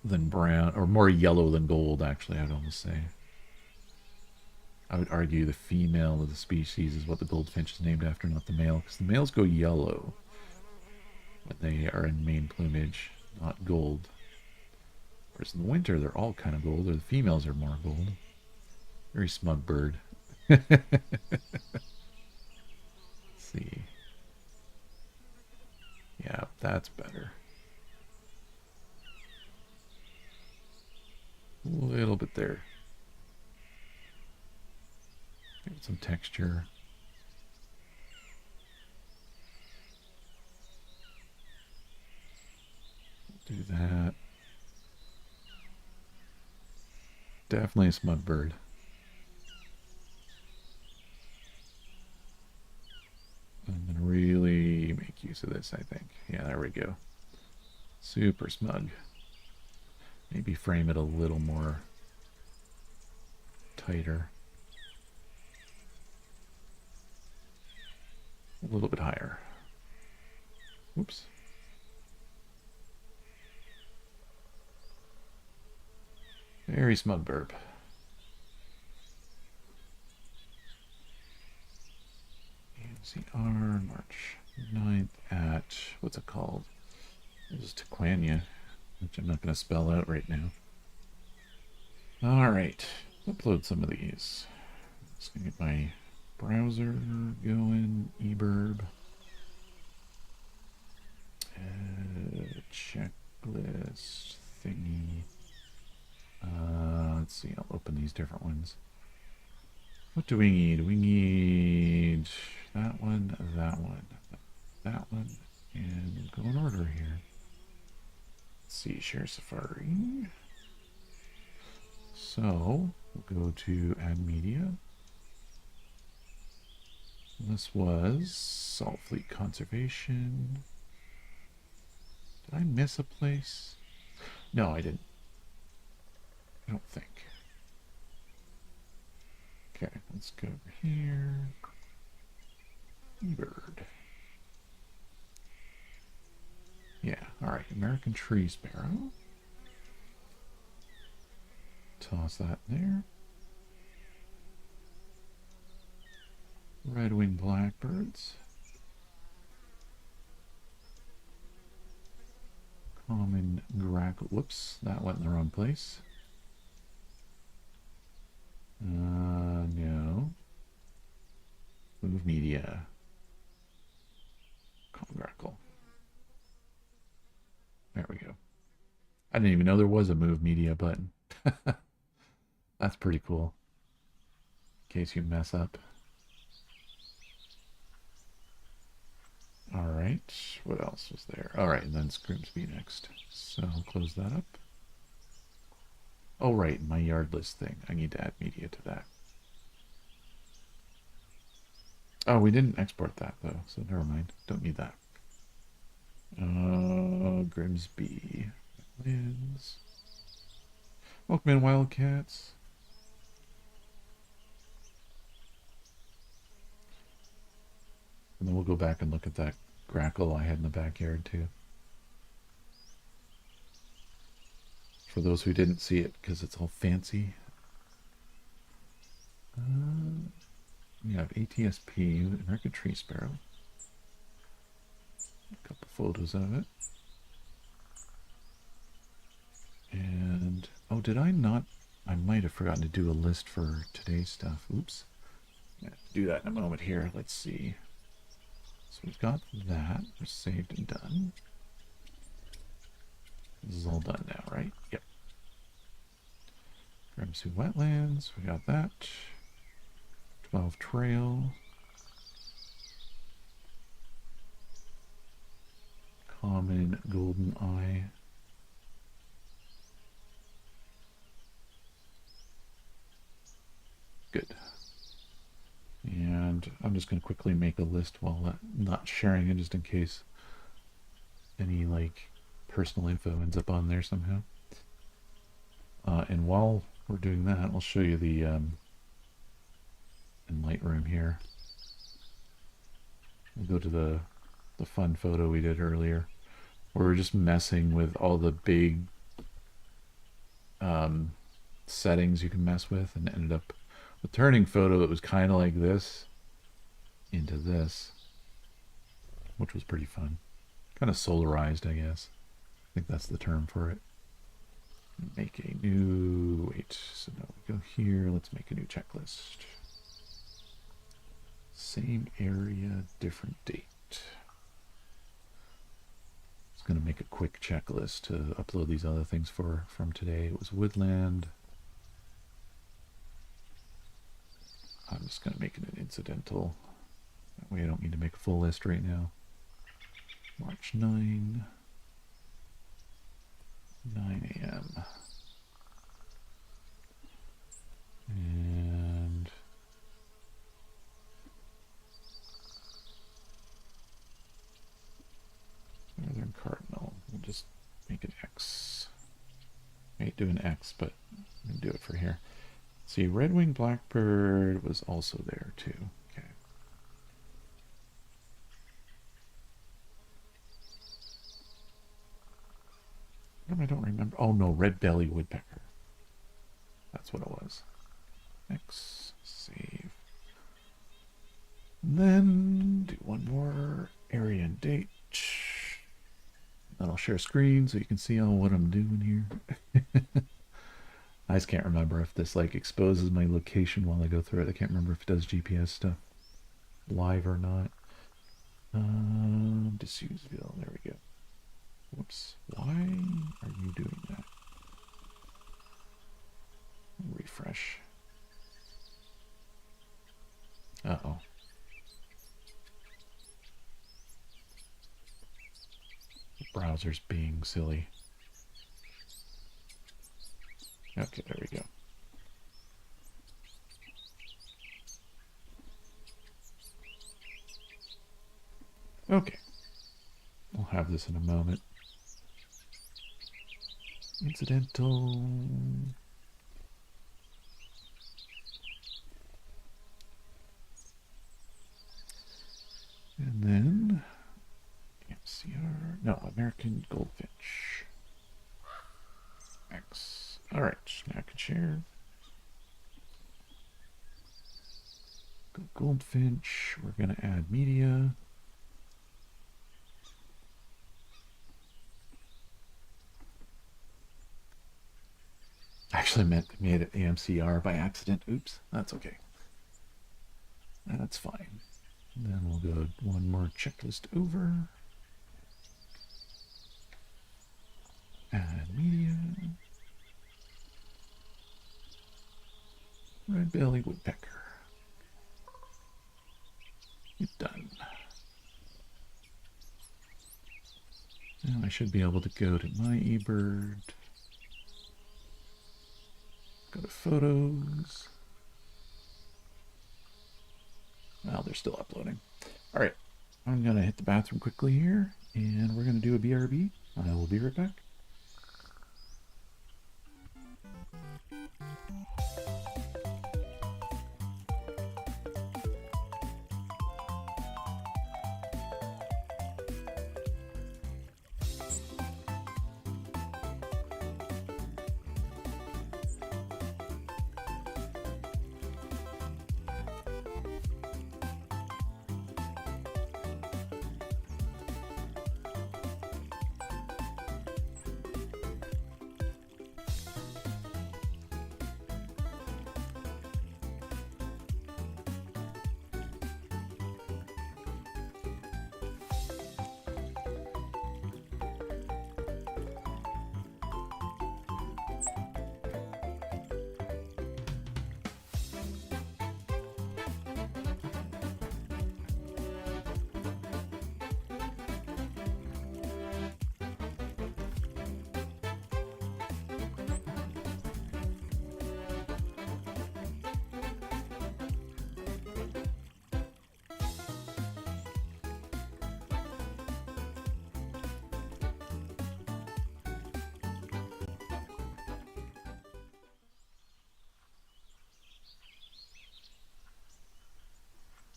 than brown, or more yellow than gold, actually, I'd almost say. I would argue the female of the species is what the goldfinch is named after, not the male, because the males go yellow when they are in main plumage, not gold. Whereas in the winter, they're all kind of gold, or the females are more gold. Very smug bird. Let's see. Yeah, that's better. A little bit there. Give it some texture. Do that. Definitely a smug bird. I'm going to really make use of this, I think. Yeah, there we go. Super smug. Maybe frame it a little more tighter. A little bit higher. Oops. Very smug burp. NCR, March 9th at, what's it called? This is Tequania, which I'm not going to spell out right now. Alright, upload some of these. Just going to get my browser going, eBurb. Checklist thingy. Let's see, I'll open these different ones. What do we need? We need that one, and we'll go in order here. Let's see, share Safari. So, we'll go to add media. This was Salt Fleet Conservation. Did I miss a place? No, I didn't. I don't think. Okay, let's go over here. Bird. Yeah, alright. American tree sparrow. toss that there. Red-winged blackbirds. Common grackle. Whoops, that went in the wrong place. No. Move media. Common grackle. There we go. I didn't even know there was a move media button. That's pretty cool. In case you mess up. Alright, what else was there? Alright, and then Scrimsby next. So I'll close that up. Oh, right, my yard list thing. I need to add media to that. Oh, we didn't export that, though, so never mind. Don't need that. Grimsby. Wins. Welcome in, Wildcats. And then we'll go back and look at that grackle I had in the backyard, too. For those who didn't see it, because it's all fancy. We have ATSP, American Tree Sparrow. A couple photos of it. And, oh, did I not? I might have forgotten to do a list for today's stuff. Oops. I'm going to do that in a moment here. Let's see. So we've got that. We're saved and done. This is all done now, right? Yep. Grimsby Wetlands. We got that. 12 Trail. Common Golden Eye. Good. And I'm just going to quickly make a list while not sharing it, just in case any like personal info ends up on there somehow. And while we're doing that, I'll show you the in Lightroom here. We'll go to the fun photo we did earlier, where we're just messing with all the big settings you can mess with, and ended up with turning photo that was kind of like this into this, which was pretty fun. Kind of solarized, I guess. I think that's the term for it. Make a new, wait, so now we go here, let's make a new checklist. Same area, different date. It's going to make a quick checklist to upload these other things from today. It was Woodland. I'm just going to make it an incidental. That way I don't need to make a full list right now. March 9. 9 a.m. And Northern Cardinal. We'll just make an X. I hate doing X, but I'm going to do it for here. See, red-winged blackbird was also there too. Okay. I don't remember. Oh no, red-bellied woodpecker. That's what it was. X, save. And then do one more area and date. Then I'll share screen so you can see all what I'm doing here. I just can't remember if this like exposes my location while I go through it. I can't remember if it does GPS stuff live or not. D'Souza, there we go. Whoops. Why are you doing that? Refresh. Uh-oh. The browser's being silly. Okay, there we go. Okay. We'll have this in a moment. Incidental. And then MCR, no, American Goldfinch. X. All right, snack and share. Go goldfinch. We're gonna add media. Actually made it AMCR by accident. Oops, that's okay. That's fine. Then we'll go one more checklist over. Add media. Red-bellied woodpecker. Done. Now I should be able to go to my eBird. Go to photos. Well, they're still uploading. All right, I'm gonna hit the bathroom quickly here, and we're gonna do a BRB. I will be right back.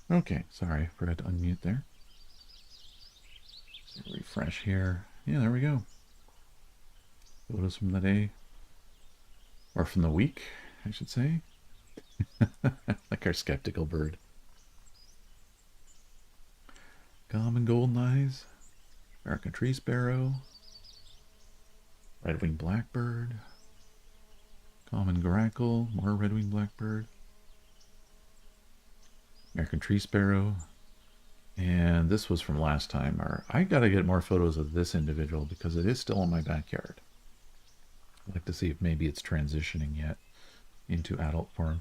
Okay, sorry, forgot to unmute there. So refresh here. Yeah, there we go. Photos from the day. Or from the week, I should say. Like our skeptical bird. Common golden eyes. American tree sparrow. Red-winged blackbird. Common grackle. More red-winged blackbird. American tree sparrow. And this was from last time. I gotta get more photos of this individual because it is still in my backyard. I'd like to see if maybe it's transitioning yet into adult form.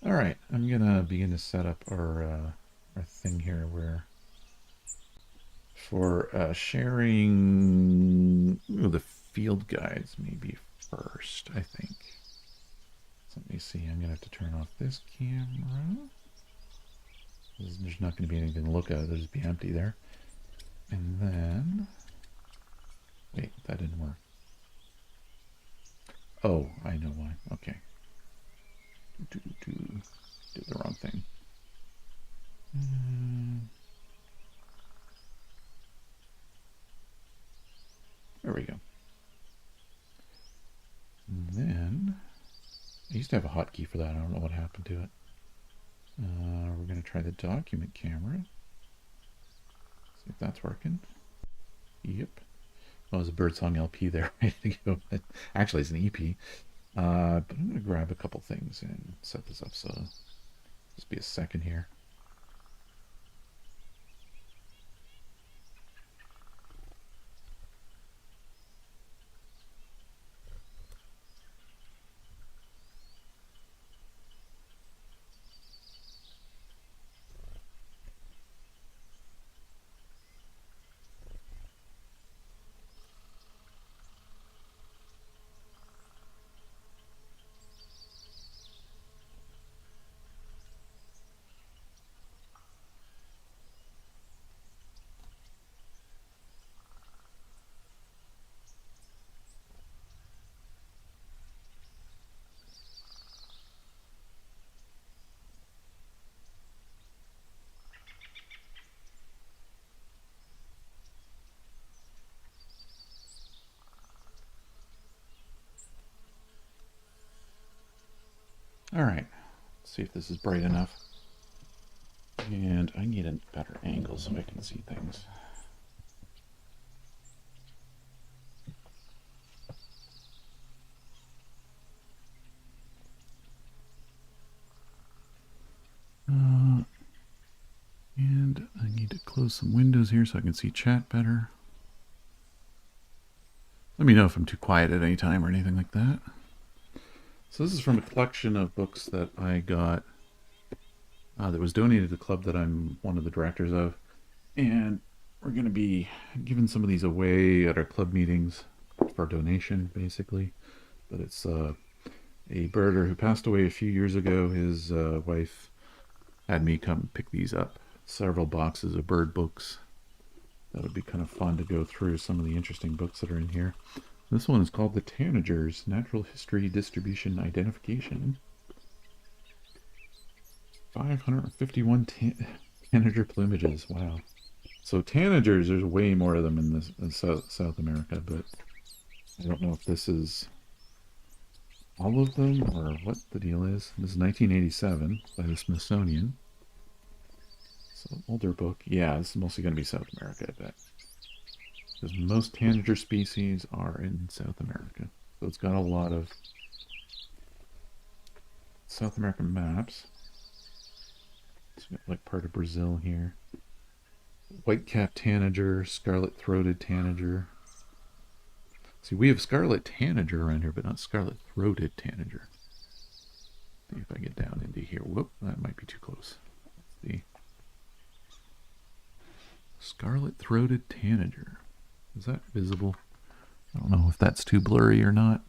All right, I'm gonna begin to set up our thing here where for sharing the field guides maybe first, I think. So let me see, I'm gonna have to turn off this camera. There's not going to be anything to look at. It'll just be empty there. And then... Wait, that didn't work. Oh, I know why. Okay. Did the wrong thing. There we go. And then... I used to have a hotkey for that. I don't know what happened to it. We're going to try the document camera. See if that's working. Yep. Oh, there's a Birdsong LP there ready to go. Actually, it's an EP. But I'm going to grab a couple things and set this up. So just be a second here. Alright, let's see if this is bright enough. And I need a better angle so I can see things. And I need to close some windows here so I can see chat better. Let me know if I'm too quiet at any time or anything like that. So this is from a collection of books that I got that was donated to the club that I'm one of the directors of. And we're going to be giving some of these away at our club meetings for donation, basically. But it's a birder who passed away a few years ago. His wife had me come pick these up. Several boxes of bird books. That would be kind of fun to go through some of the interesting books that are in here. This one is called The Tanagers, Natural History, Distribution, Identification. 551 tanager plumages. Wow. So tanagers, there's way more of them in South America, but I don't know if this is all of them or what the deal is. This is 1987 by the Smithsonian. So older book. Yeah, this is mostly going to be South America, I bet. Because most tanager species are in South America. So it's got a lot of South American maps. It's got like part of Brazil here. White-capped tanager, scarlet-throated tanager. See, we have scarlet tanager around here, but not scarlet-throated tanager. See if I get down into here. Whoop, that might be too close. Let's see. Scarlet-throated tanager. Is that visible? I don't know if that's too blurry or not.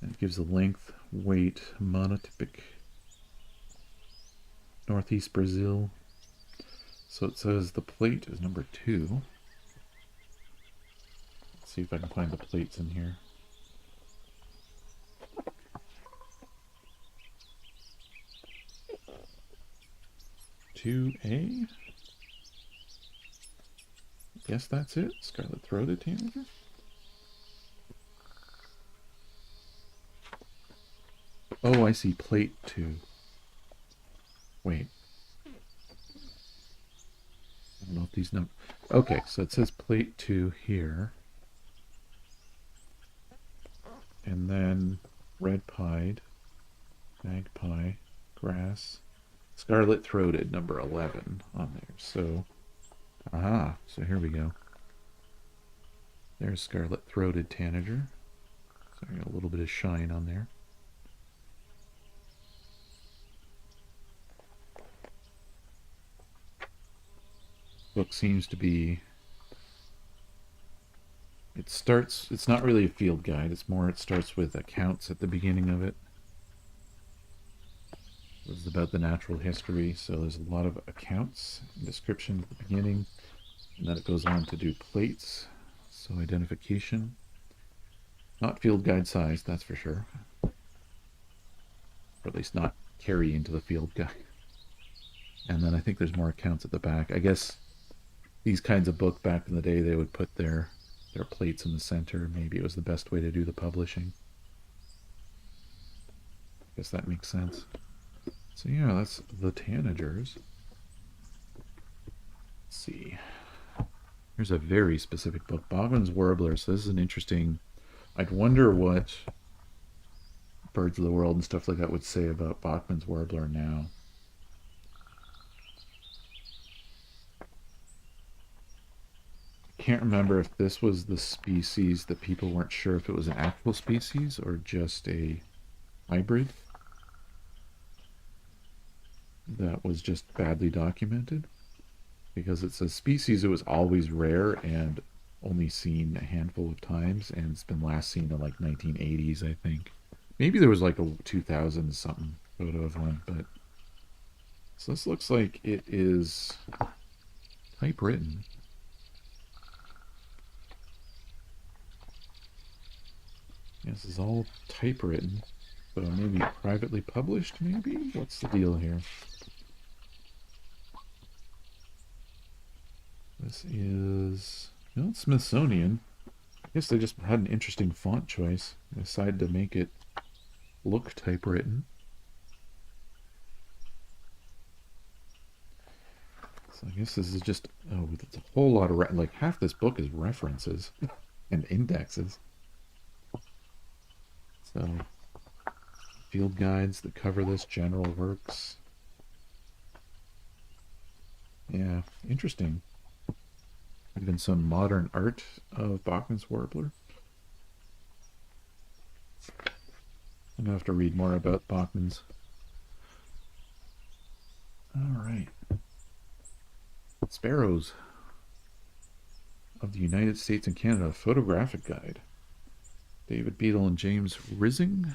And it gives a length, weight, monotypic. Northeast Brazil. So it says the plate is number 2. Let's see if I can find the plates in here. "2A? Guess that's it. Scarlet-throated tanager. Oh, I see. Plate 2. Wait. I don't know if these numbers... Okay, so it says plate 2 here. And then red-pied, magpie, grass, scarlet-throated, number 11 on there. So, so here we go. There's scarlet-throated tanager. So I got a little bit of shine on there. Book seems to be... it's not really a field guide, it starts with accounts at the beginning of it. This is about the natural history, so there's a lot of accounts and description at the beginning, and then it goes on to do plates, so identification. Not field guide size, that's for sure. Or at least not carry into the field guide. And then I think there's more accounts at the back. I guess these kinds of book back in the day, they would put their plates in the center. Maybe it was the best way to do the publishing. I guess that makes sense. So yeah, that's the tanagers. Let's see. Here's a very specific book, Bachman's Warbler. So this is an interesting... I'd wonder what Birds of the World and stuff like that would say about Bachman's Warbler now. Can't remember if this was the species that people weren't sure if it was an actual species or just a hybrid that was just badly documented, because it's a species that was always rare and only seen a handful of times, and it's been last seen in like 1980s, I think. Maybe there was like a 2000 something photo of one, but so this looks like it is typewritten. This is all typewritten, so maybe privately published, maybe? What's the deal here? This is... no, it's Smithsonian. I guess they just had an interesting font choice. They decided to make it look typewritten. So I guess this is just, oh, it's a whole lot of, like half this book is references and indexes. So, field guides that cover this, general works. Yeah, interesting. Even some modern art of Bachman's warbler. I'm gonna have to read more about Bachman's. All right. Sparrows of the United States and Canada photographic guide. David Beadle and James Rising.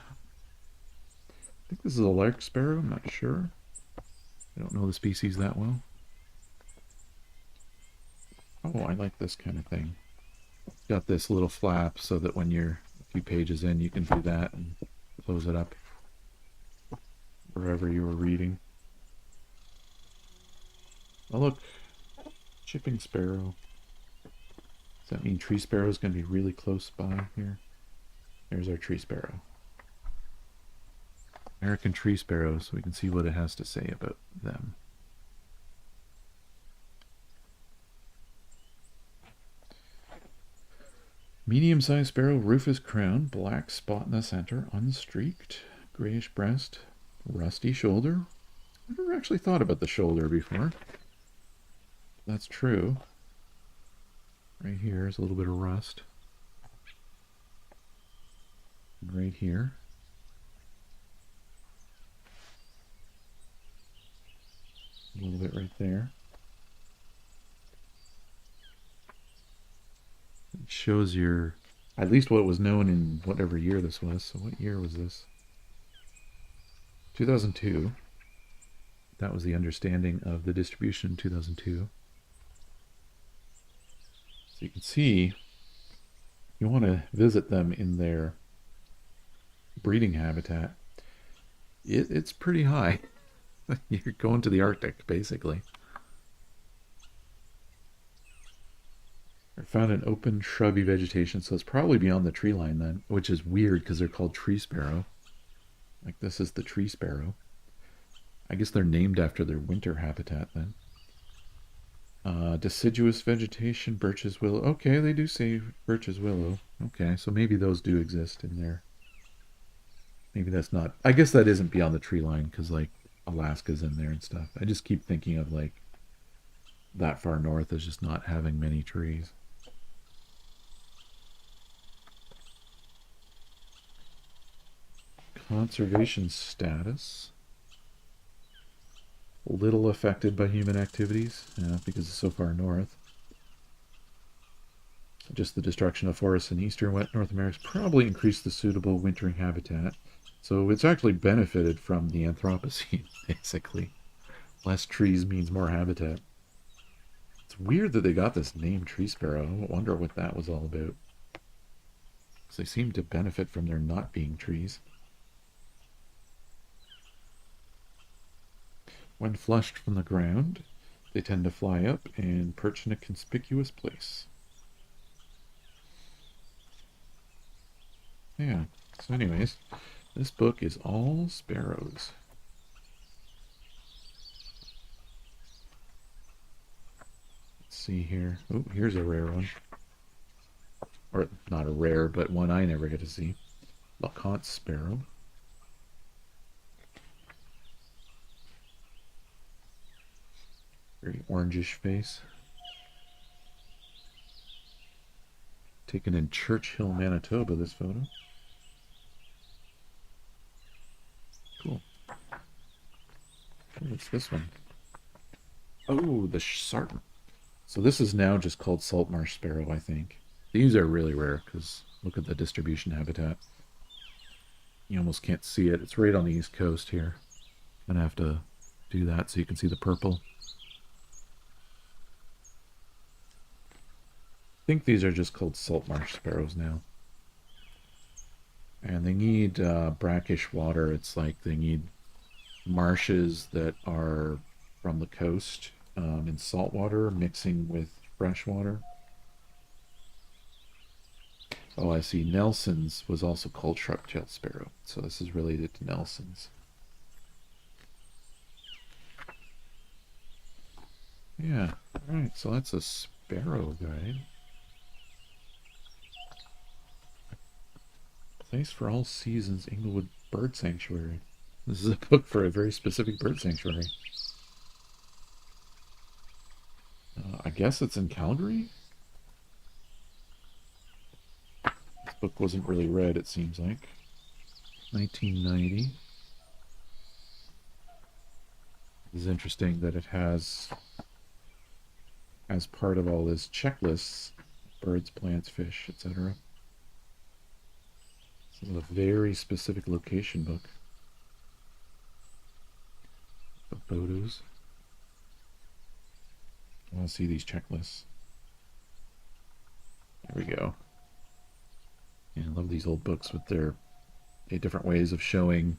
I think this is a lark sparrow. I'm not sure. I don't know the species that well. Oh, I like this kind of thing. Got this little flap so that when you're a few pages in, you can do that and close it up wherever you were reading. Oh, look. Chipping sparrow. Does that mean tree sparrow is going to be really close by here? There's our tree sparrow. American tree sparrow, so we can see what it has to say about them. Medium-sized sparrow, rufous crown, black spot in the center, unstreaked, grayish breast, rusty shoulder. I've never actually thought about the shoulder before. That's true. Right here is a little bit of rust. And right here. A little bit right there. It shows your, at least what was known in whatever year this was. So what year was this? 2002. That was the understanding of the distribution in 2002. So you can see, you want to visit them in their breeding habitat. It's pretty high. You're going to the Arctic, basically. They're found in open, shrubby vegetation, so it's probably beyond the tree line then, which is weird because they're called tree sparrow. Like this is the tree sparrow. I guess they're named after their winter habitat then. Deciduous vegetation, birches, willow. Okay, they do say birches, willow. Okay, so maybe those do exist in there. Maybe that's not. I guess that isn't beyond the tree line because like Alaska's in there and stuff. I just keep thinking of like that far north as just not having many trees. Conservation status. Little affected by human activities because it's so far north. Just the destruction of forests in eastern wet North America has probably increased the suitable wintering habitat. So it's actually benefited from the Anthropocene, basically. Less trees means more habitat. It's weird that they got this name tree sparrow. I wonder what that was all about. Because they seem to benefit from there not being trees. When flushed from the ground, they tend to fly up and perch in a conspicuous place. Yeah, so anyways, this book is all sparrows. Let's see here. Oh, here's a rare one. Or not a rare, but one I never get to see. LeConte sparrow. Very orangish face. Taken in Churchill, Manitoba, this photo. Cool. What's this one? Oh, the sarton. So this is now just called salt marsh sparrow, I think. These are really rare because look at the distribution habitat. You almost can't see it. It's right on the east coast here. I'm gonna have to do that so you can see the purple. I think these are just called salt marsh sparrows now. And they need brackish water. It's like they need marshes that are from the coast in salt water mixing with fresh water. Oh, I see. Nelson's was also called sharp-tailed sparrow, so this is related to Nelson's. Yeah, alright, so that's a sparrow guide. Place for all seasons, Inglewood Bird Sanctuary. This is a book for a very specific bird sanctuary. I guess it's in Calgary? This book wasn't really read, it seems like. 1990. This is interesting that it has, as part of all this, checklists, birds, plants, fish, etc. This is a very specific location book. The photos. I want to see these checklists. There we go. Yeah, I love these old books with their different ways of showing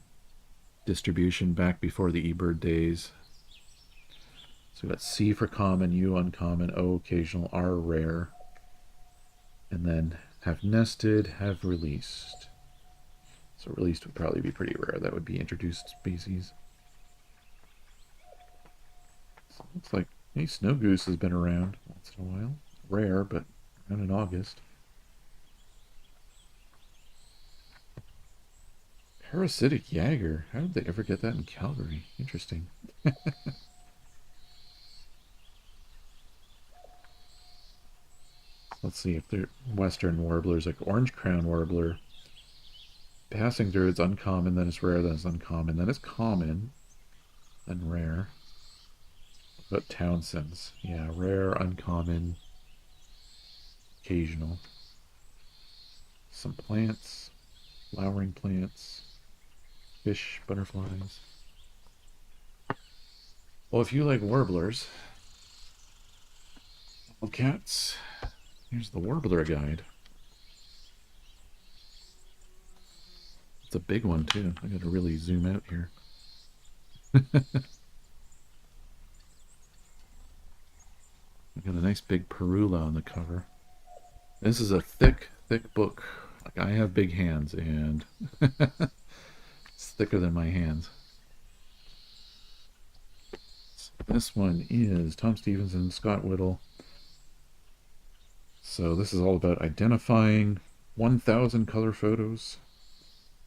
distribution back before the eBird days. So we've got C for common, U uncommon, O occasional, R rare, and then have nested, have released. So released would probably be pretty rare. That would be introduced species. So it looks like snow goose has been around once in a while. Rare, but around in August. Parasitic Jaeger. How did they ever get that in Calgary? Interesting. Let's see if they're western warblers, like orange crown warbler. Passing through, it's uncommon, then it's rare, then it's uncommon, then it's common, then rare. What about Townsend's? Yeah, rare, uncommon, occasional. Some plants, flowering plants, fish, butterflies. Well, if you like warblers, cats, here's the warbler guide. It's a big one too. I gotta really zoom out here. We got a nice big perula on the cover. This is a thick, thick book. Like, I have big hands, and it's thicker than my hands. So this one is Tom Stevenson, Scott Whittle. So this is all about identifying 1,000 color photos,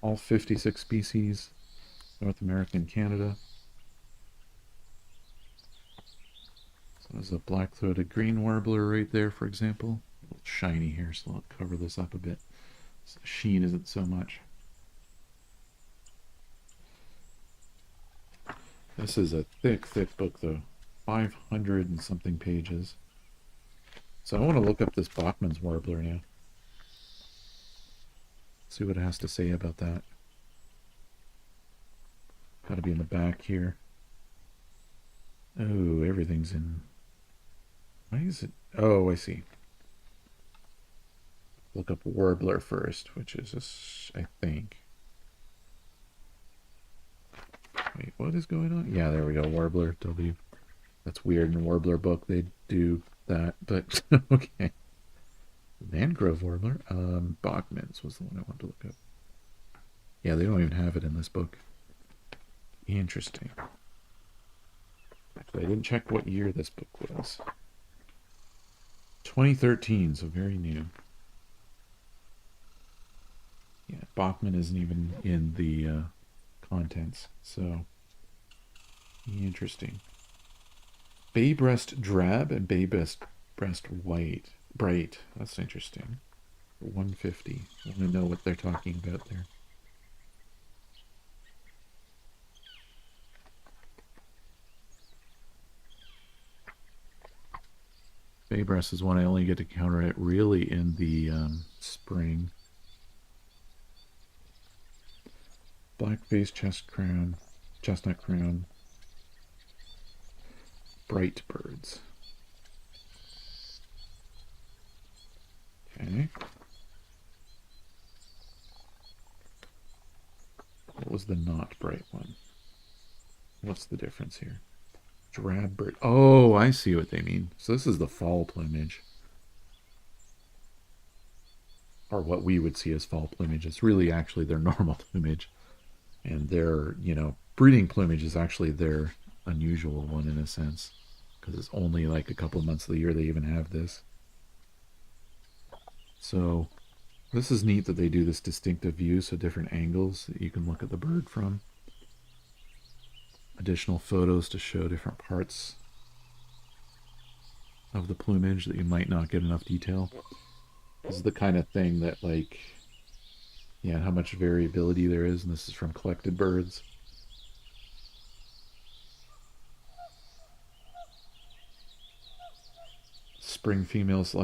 all 56 species, North America and Canada. So there's a black-throated green warbler right there, for example. A little shiny here, so I'll cover this up a bit. So the sheen isn't so much. This is a thick, thick book, though. 500 and something pages. So I want to look up this Bachman's warbler now. See what it has to say about that. Got to be in the back here. Oh, everything's in... Why is it... Oh, I see. Look up warbler first, which is this, I think. Wait, what is going on? Yeah, there we go. Warbler, W. That's weird. In a warbler book, they do that, but okay. Mangrove warbler. Bachman's was the one I wanted to look up. Yeah, they don't even have it in this book. Interesting. Actually, I didn't check what year this book was. 2013, so very new. Yeah, Bachman isn't even in the contents, so interesting. Bay breast drab and bay breast white. Bright. That's interesting. 150. I want to know what they're talking about there. Bay breast is one I only get to counter it really in the spring. Black face chestnut crown. Bright birds. Okay. What was the not bright one? What's the difference here? Drab bird. Oh, I see what they mean. So this is the fall plumage. or what we would see as fall plumage. It's really actually their normal plumage. And their, breeding plumage is actually their unusual one in a sense. Because it's only like a couple months of the year they even have this. So this is neat that they do this distinctive view, so different angles that you can look at the bird from. Additional photos to show different parts of the plumage that you might not get enough detail. This is the kind of thing that, like, yeah, how much variability there is, and this is from collected birds. Spring females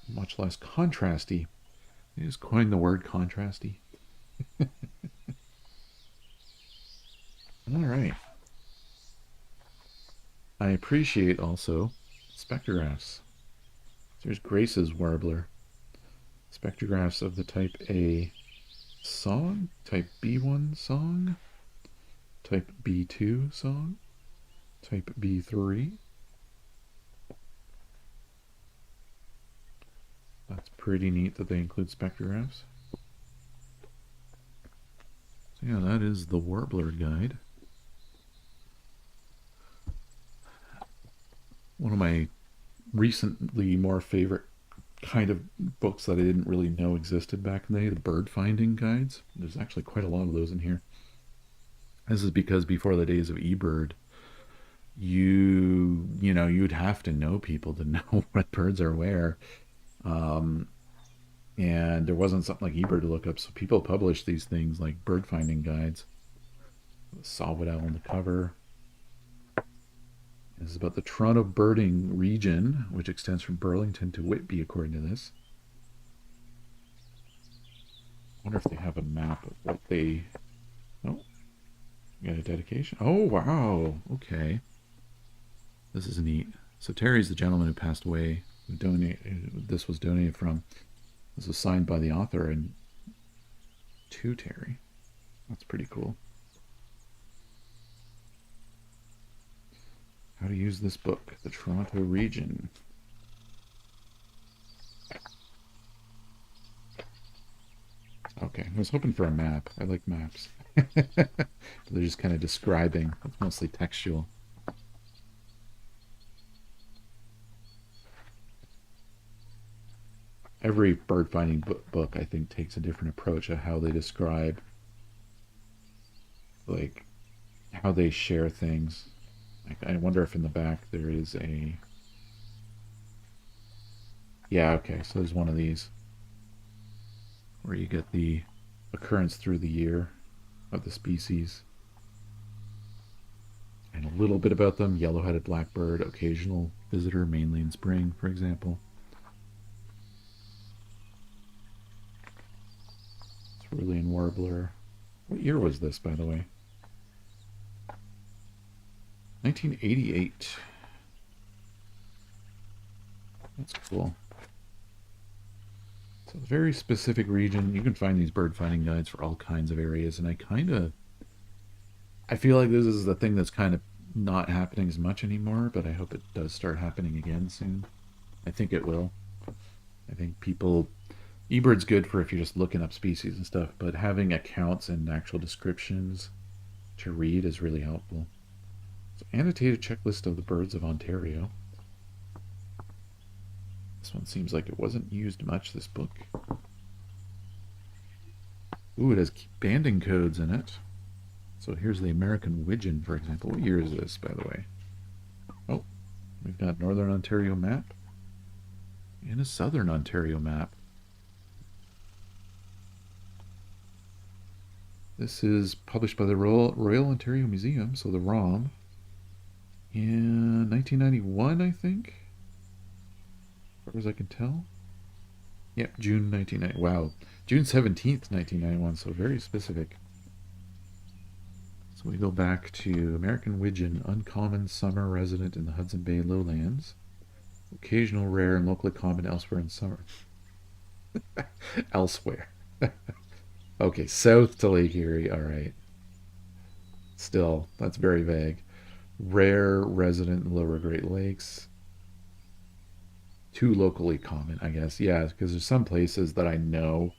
much less contrasty. They just coined the word contrasty. All right. I appreciate also spectrographs. There's Grace's warbler. Spectrographs of the type A song, type B1 song, type B2 song, type B3. That's pretty neat that they include spectrographs. So yeah, that is the Warbler Guide. One of my recently more favorite kind of books that I didn't really know existed back in the day, the bird finding guides. There's actually quite a lot of those in here. This is because before the days of eBird, you'd have to know people to know what birds are where. And there wasn't something like eBird to look up, so people published these things like bird finding guides. Saw-whet owl on the cover. This is about the Toronto birding region, which extends from Burlington to Whitby, according to this. I wonder if they have a map of what they... Oh, got a dedication. Oh, wow. Okay. This is neat. So Terry's the gentleman who passed away. This was donated from. This was signed by the author and to Terry. That's pretty cool. How to use this book, the Toronto region. Okay, I was hoping for a map. I like maps. They're just kind of describing. It's mostly textual. Every bird finding book, I think, takes a different approach of how they describe, like, how they share things. Like, I wonder if in the back there is a... Yeah, okay, so there's one of these where you get the occurrence through the year of the species. And a little bit about them. Yellow-headed blackbird, occasional visitor, mainly in spring, for example. Cerulean warbler. What year was this, by the way? 1988. That's cool. So a very specific region. You can find these bird finding guides for all kinds of areas, and I feel like this is the thing that's kind of not happening as much anymore, but I hope it does start happening again soon. I think it will. I think people... eBird's good for if you're just looking up species and stuff, but having accounts and actual descriptions to read is really helpful. So, annotated checklist of the birds of Ontario. This one seems like it wasn't used much, this book. Ooh, it has banding codes in it. So here's the American widgeon, for example. What year is this, by the way? Oh, we've got Northern Ontario map and a Southern Ontario map. This is published by the Royal Ontario Museum, so the ROM, in 1991, I think, as far as I can tell. Yep, June 1990. Wow, June 17th, 1991, so very specific. So we go back to American widgeon, uncommon summer resident in the Hudson Bay lowlands, occasional, rare, and locally common elsewhere in summer. Elsewhere. Okay, south to Lake Erie, all right. Still, that's very vague. Rare, resident in lower Great Lakes. Too locally common, I guess. Yeah, because there's some places that I know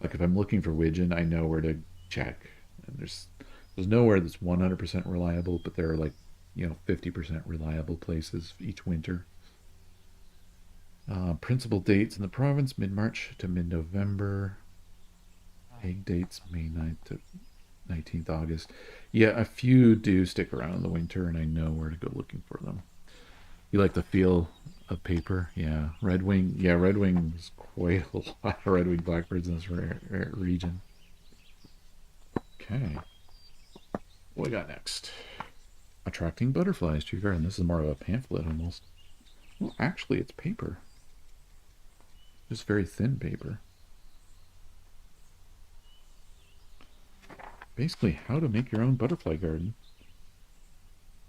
Like if I'm looking for widgeon, I know where to check. And there's nowhere that's 100% reliable, but there are like, 50% reliable places each winter. Principal dates in the province, mid-March to mid-November. Egg dates, May 9th to 19th August. Yeah, a few do stick around in the winter, and I know where to go looking for them. You like the feel of paper? Yeah. Red wing. Yeah, red wing is quite a lot of red wing blackbirds in this region. Okay. What we got next? Attracting butterflies to your garden. This is more of a pamphlet almost. Well, actually, it's paper. Just very thin paper. Basically, how to make your own butterfly garden.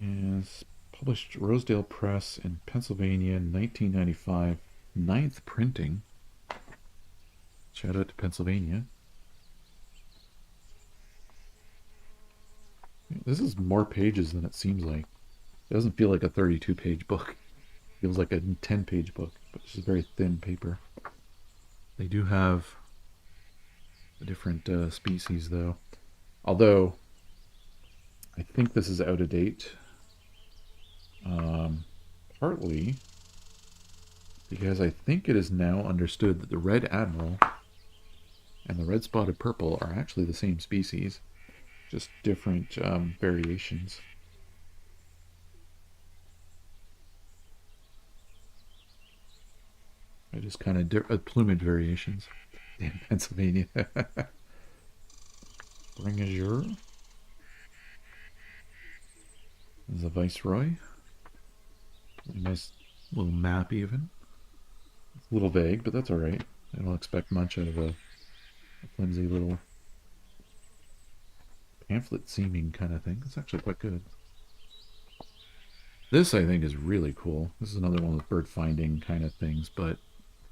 Is published Rosedale Press in Pennsylvania, 1995. Ninth printing. Shout out to Pennsylvania. This is more pages than it seems like. It doesn't feel like a 32-page book. It feels like a 10-page book, but it's just very thin paper. They do have a different species, though. Although, I think this is out of date. Partly because I think it is now understood that the red admiral and the red spotted purple are actually the same species, just different variations. They're just kind of plumage variations in Pennsylvania. Bring Azure. There's a viceroy. A nice little map even. It's a little vague, but that's alright. I don't expect much out of a flimsy little pamphlet seeming kind of thing. It's actually quite good. This I think is really cool. This is another one of those bird finding kind of things, but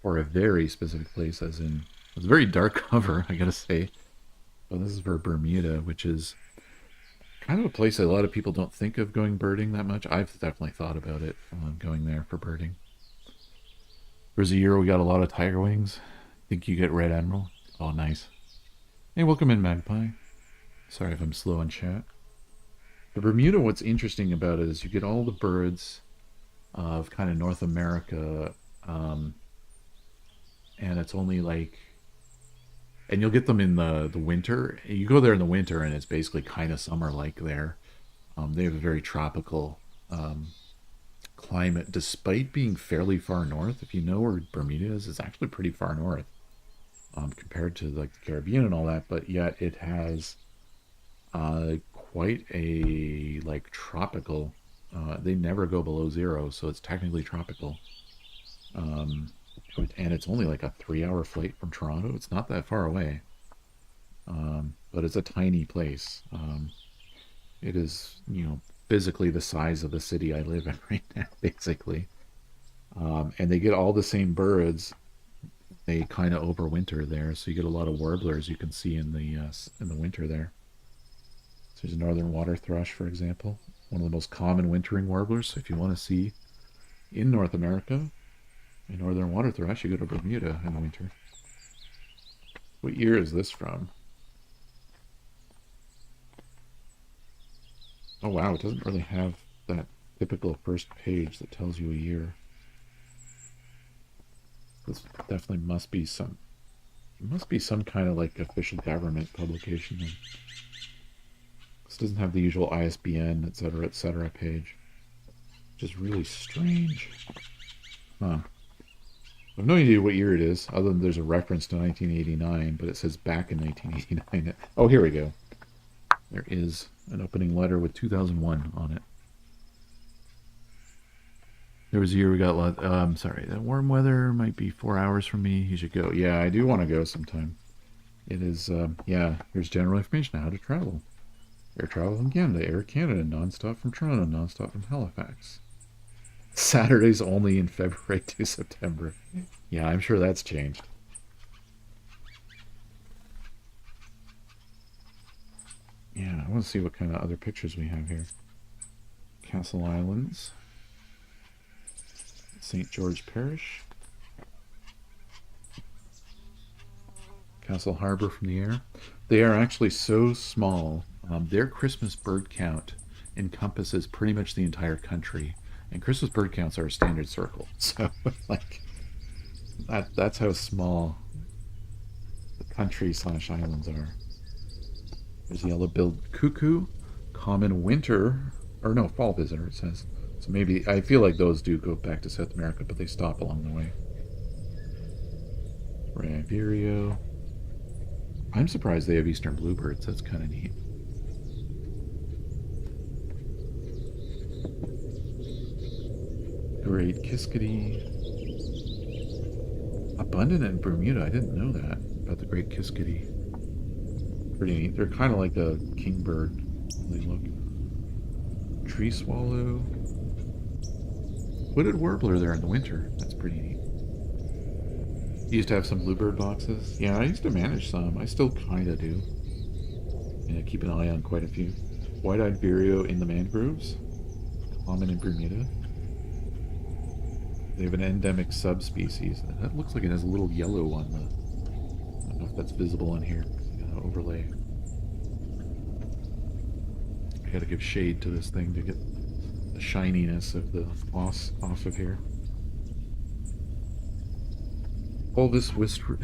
for a very specific place, as in it's a very dark cover, I gotta say. But this is for Bermuda, which is kind of a place that a lot of people don't think of going birding that much. I've definitely thought about it going there for birding. There's a year we got a lot of tiger wings. Think you get red admiral? Oh, nice. Hey, welcome in, Magpie. Sorry if I'm slow in chat. The Bermuda, what's interesting about it is you get all the birds of kind of North America, and it's only like, and you'll get them in the winter. You go there in the winter, and it's basically kind of summer-like there. They have a very tropical climate, despite being fairly far north. If you know where Bermuda is, it's actually pretty far north compared to like the Caribbean and all that. But yet it has quite a like tropical. They never go below zero, so it's technically tropical. And it's only like a 3-hour flight from Toronto. It's not that far away, but it's a tiny place. It is, physically the size of the city I live in right now, basically. And they get all the same birds. They kind of overwinter there, so you get a lot of warblers you can see in the winter there. So there's a northern water thrush, for example, one of the most common wintering warblers. So if you want to see in North America a northern water thrush, you go to Bermuda in the winter. What year is this from? Oh wow, it doesn't really have that typical first page that tells you a year. This definitely must be some kind of like official government publication. This doesn't have the usual ISBN, etc. page, which is really strange. Huh. I have no idea what year it is, other than there's a reference to 1989, but it says back in 1989. Oh, here we go. There is an opening letter with 2001 on it. There was a year we got sorry, that warm weather might be 4 hours from me. You should go. Yeah, I do want to go sometime. It is, yeah, here's general information on how to travel. Air travel from Canada, Air Canada, non-stop from Toronto, non-stop from Halifax. Saturdays only in February to September. Yeah, I'm sure that's changed. Yeah, I want to see what kind of other pictures we have here. Castle Islands. St. George Parish. Castle Harbor from the air. They are actually so small. Their Christmas bird count encompasses pretty much the entire country, and Christmas bird counts are a standard circle. So, like, that's how small the country/islands are. There's yellow-billed cuckoo, common winter, or no, fall visitor, it says. So maybe, I feel like those do go back to South America, but they stop along the way. Ray Vireo. I'm surprised they have eastern bluebirds. That's kind of neat. Great Kiskadee. Abundant in Bermuda. I didn't know that about the great Kiskadee. Pretty neat. They're kind of like a kingbird. They look. Tree swallow. Hooded warbler there in the winter. That's pretty neat. You used to have some bluebird boxes. Yeah, I used to manage some. I still kind of do. And I keep an eye on quite a few. White-eyed vireo in the mangroves. Common in Bermuda. They have an endemic subspecies. That looks like it has a little yellow on the... I don't know if that's visible on here. Overlay. I gotta give shade to this thing to get the shininess of the moss off of here. Fulvous Whisper.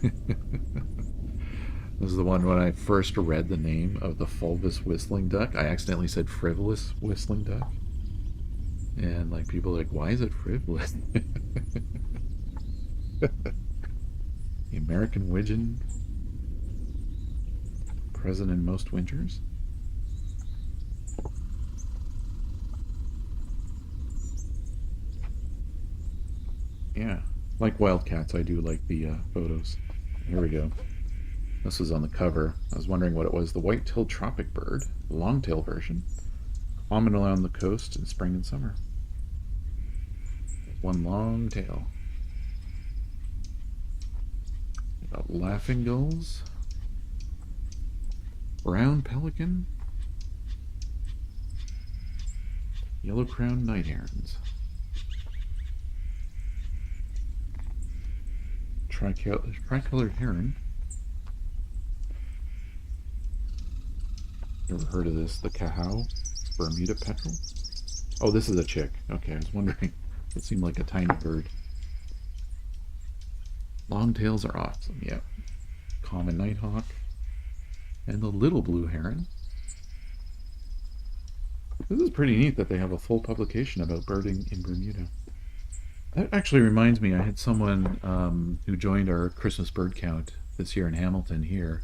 This is the one when I first read the name of the fulvous whistling duck. I accidentally said frivolous whistling duck. And like people are like, why is it frivolous? The American widgeon. Present in most winters. Yeah, like wildcats, I do like the photos. Here we go. This was on the cover. I was wondering what it was. The white-tailed tropic bird, the long-tail version, common along the coast in spring and summer. One long tail. Got laughing gulls. Brown pelican. Yellow-crowned night herons. Tricolored heron. Ever heard of this? The cahao? Bermuda petrel? Oh, this is a chick. Okay, I was wondering. It seemed like a tiny bird. Long tails are awesome, yep. Common nighthawk. And the little blue heron. This is pretty neat that they have a full publication about birding in Bermuda. That actually reminds me, I had someone who joined our Christmas bird count this year in Hamilton here,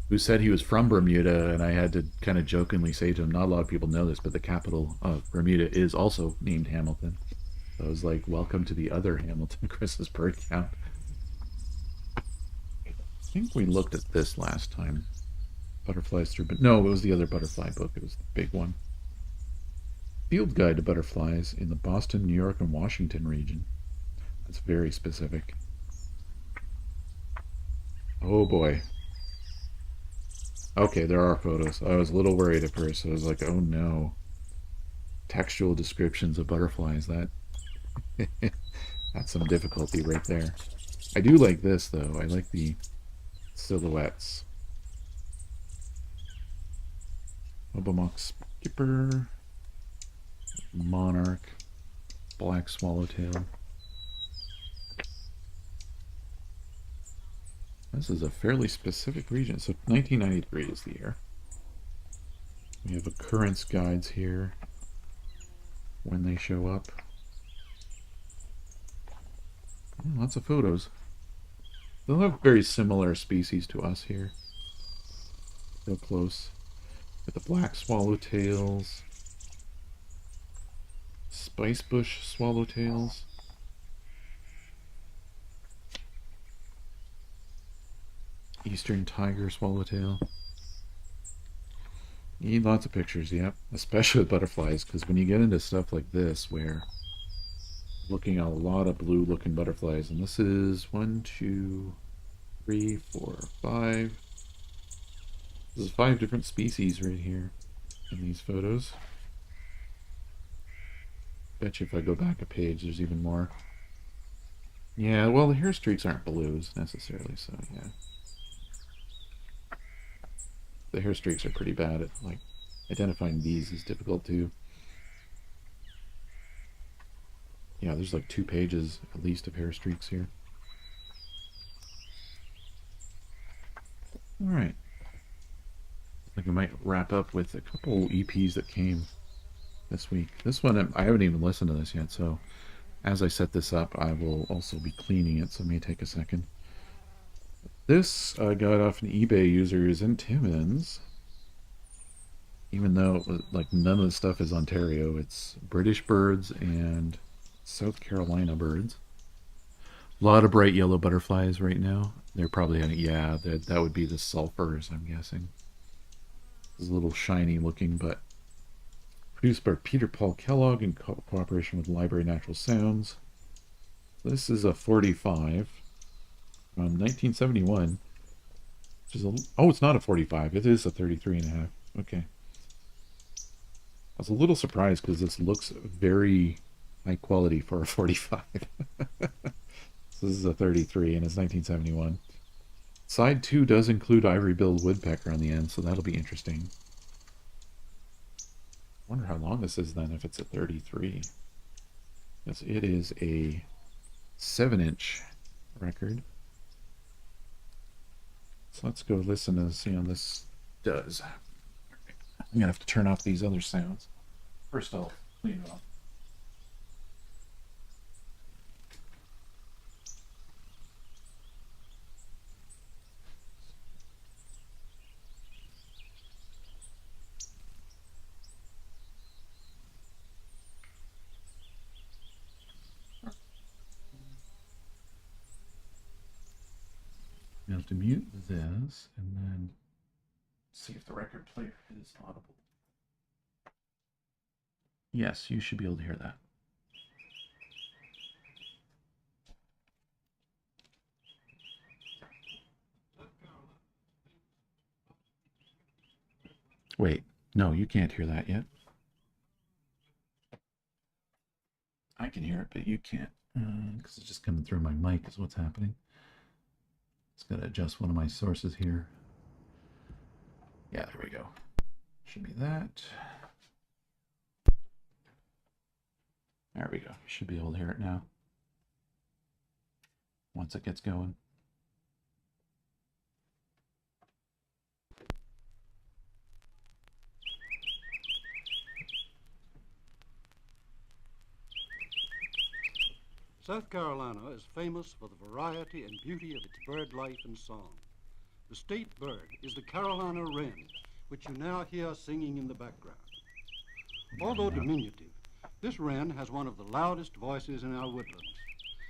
who said he was from Bermuda, and I had to kind of jokingly say to him, not a lot of people know this, but the capital of Bermuda is also named Hamilton. So I was like, welcome to the other Hamilton Christmas bird count. I think we looked at this last time. Butterflies through, but no, it was the other butterfly book. It was the big one. Field Guide to Butterflies in the Boston, New York, and Washington region. That's very specific. Oh boy. Okay, there are photos. I was a little worried at first. I was like, oh no. Textual descriptions of butterflies. That's some difficulty right there. I do like this though. I like the silhouettes. Obomock skipper, monarch, black swallowtail. This is a fairly specific region. So 1993 is the year. We have occurrence guides here when they show up. Lots of photos. They'll have very similar species to us here. Real close. With the black swallowtails, spicebush swallowtails, eastern tiger swallowtail. You need lots of pictures, yep, especially with butterflies, because when you get into stuff like this, where looking at a lot of blue-looking butterflies, and this is 1, 2, 3, 4, 5. There's 5 different species right here in these photos. Bet you if I go back a page, there's even more. Yeah, well, the hair streaks aren't blues necessarily, so yeah. the hair streaks are pretty bad. At, like, identifying these is difficult too. Yeah, there's like 2 pages at least of hair streaks here. All right. I think we might wrap up with a couple EPs that came this week. This one, I haven't even listened to this yet, so as I set this up, I will also be cleaning it, so it may take a second. This I got off an eBay user is in Timmins. Even though like none of the stuff is Ontario, it's British birds and South Carolina birds. A lot of bright yellow butterflies right now. They're probably, yeah, that would be the sulfurs, I'm guessing. It's a little shiny looking, but produced by Peter Paul Kellogg in cooperation with Library Natural Sounds. This is a 45 from 1971. Which is oh, it's not a 45. It is a 33 and a half. Okay. I was a little surprised because this looks very high quality for a 45. So this is a 33 and it's 1971. Side 2 does include ivory-billed woodpecker on the end, so that'll be interesting. I wonder how long this is then if it's a 33. Yes, it is a 7-inch record. So let's go listen and see how this does. I'm going to have to turn off these other sounds. First I'll clean it up. You have to mute this and then see if the record player is audible. Yes, you should be able to hear that. Wait, no, you can't hear that yet. I can hear it, but you can't, because it's just coming through my mic is what's happening. Just got to adjust one of my sources here. Yeah, there we go. Should be that. There we go. You should be able to hear it now. Once it gets going. South Carolina is famous for the variety and beauty of its bird life and song. The state bird is the Carolina wren, which you now hear singing in the background. Although diminutive, this wren has one of the loudest voices in our woodlands.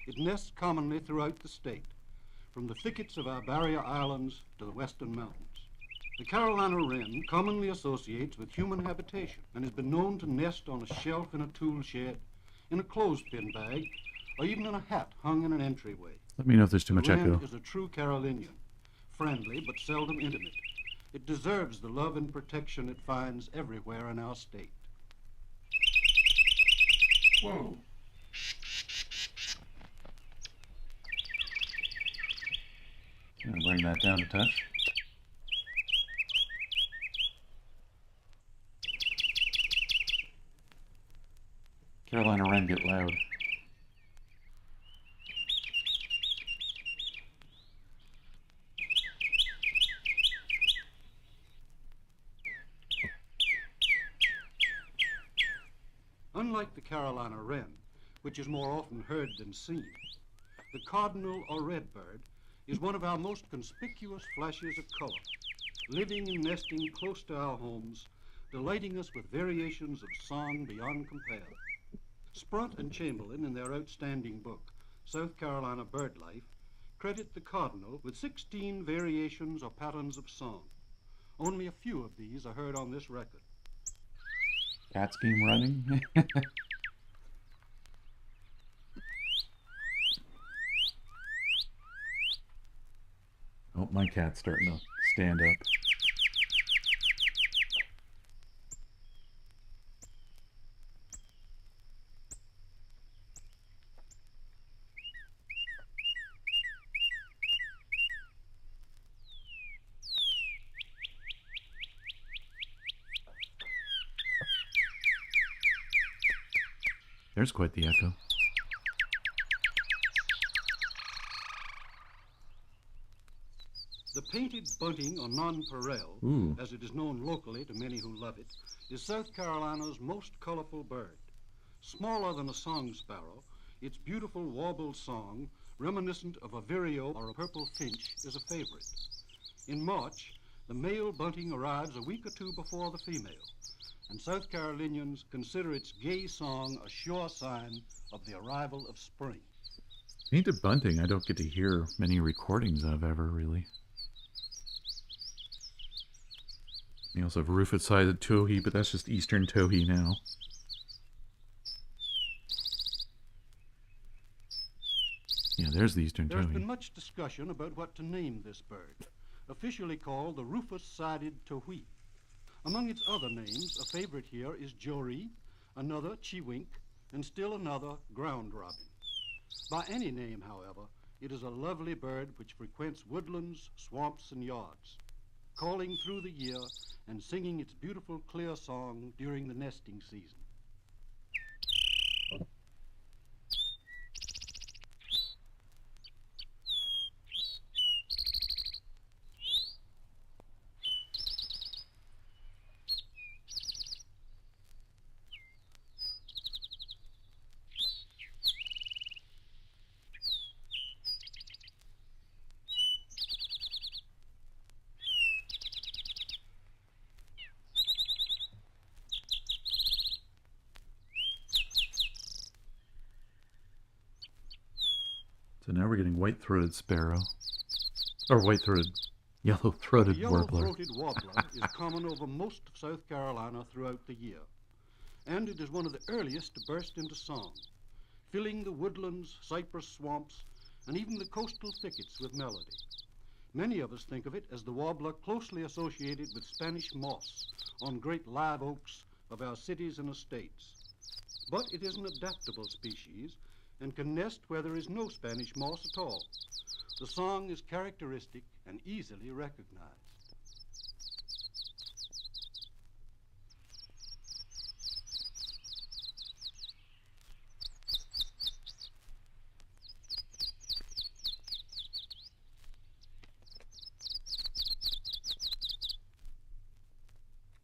It nests commonly throughout the state, from the thickets of our barrier islands to the western mountains. The Carolina wren commonly associates with human habitation and has been known to nest on a shelf in a tool shed, in a clothespin bag, or even in a hat hung in an entryway. Let me know if there's too much echo. The wren is a true Carolinian, friendly but seldom intimate. It deserves the love and protection it finds everywhere in our state. Whoa. I'm going to bring that down a touch. Carolina wren get loud. Unlike the Carolina wren, which is more often heard than seen, the cardinal or redbird is one of our most conspicuous flashes of color, living and nesting close to our homes, delighting us with variations of song beyond compare. Sprunt and Chamberlain, in their outstanding book, South Carolina Bird Life, credit the cardinal with 16 variations or patterns of song. Only a few of these are heard on this record. Cat scheme running. Oh, my cat's starting to stand up. There's quite the echo. The painted bunting or nonpareil, Ooh. as it is known locally to many who love it, is South Carolina's most colorful bird. Smaller than a song sparrow, its beautiful warbled song, reminiscent of a vireo or a purple finch, is a favorite. In March, the male bunting arrives a week or two before the female, and South Carolinians consider its gay song a sure sign of the arrival of spring. Painted bunting, I don't get to hear many recordings of ever, really. You also have rufous-sided towhee, but that's just eastern towhee now. Yeah, there's the eastern There's towhee. been much discussion about what to name this bird, officially called the rufous-sided towhee. Among its other names, a favorite here is joree, another chewink, and still another ground robin. By any name, however, it is a lovely bird which frequents woodlands, swamps, and yards, calling through the year and singing its beautiful clear song during the nesting season. So now we're getting white-throated sparrow. Or white-throated, yellow-throated The warbler. yellow-throated warbler is common over most of South Carolina throughout the year, and it is one of the earliest to burst into song, filling the woodlands, cypress swamps, and even the coastal thickets with melody. Many of us think of it as the warbler closely associated with Spanish moss on great live oaks of our cities and estates. But it is an adaptable species and can nest where there is no Spanish moss at all. The song is characteristic and easily recognized.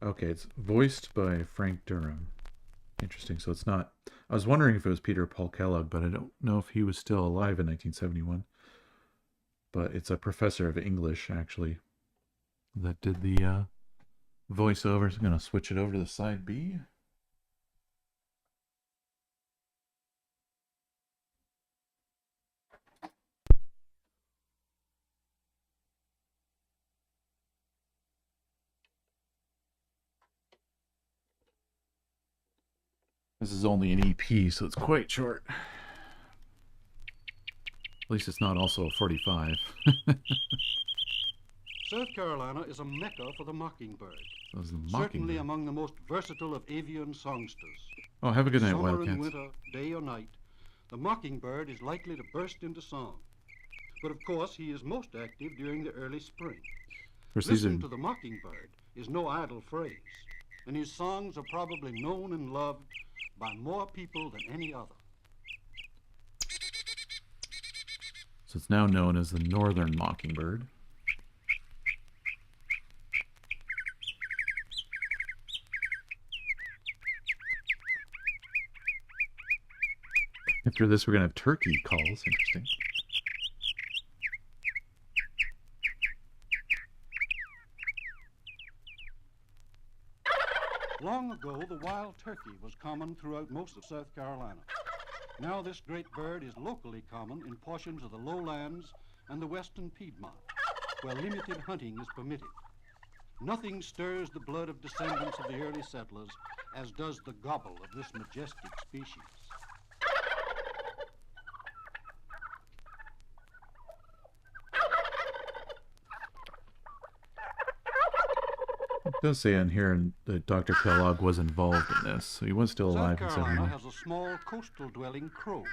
Okay, it's voiced by Frank Durham. Interesting. So it's not... I was wondering if it was Peter Paul Kellogg, but I don't know if he was still alive in 1971. But it's a professor of English, actually, that did the voiceovers. I'm going to switch it over to the side B. This is only an EP, so it's quite short. At least it's not also a 45. South Carolina is a mecca for the mockingbird, That was the certainly mockingbird. among the most versatile of avian songsters. Oh, have a good night, Summer Wildcats. and winter, day or night, the mockingbird is likely to burst into song. But of course, he is most active during the early spring. Of course, these are... Listen to the mockingbird is no idle phrase, and his songs are probably known and loved by more people than any other. So it's now known as the northern mockingbird. After this, we're going to have turkey calls. Interesting. Long ago, the wild turkey was common throughout most of South Carolina. Now this great bird is locally common in portions of the lowlands and the western Piedmont, where limited hunting is permitted. Nothing stirs the blood of descendants of the early settlers as does the gobble of this majestic species. It does say on here that Dr. Kellogg was involved in this, so he was still alive in South Carolina 71. has a small coastal-dwelling crow,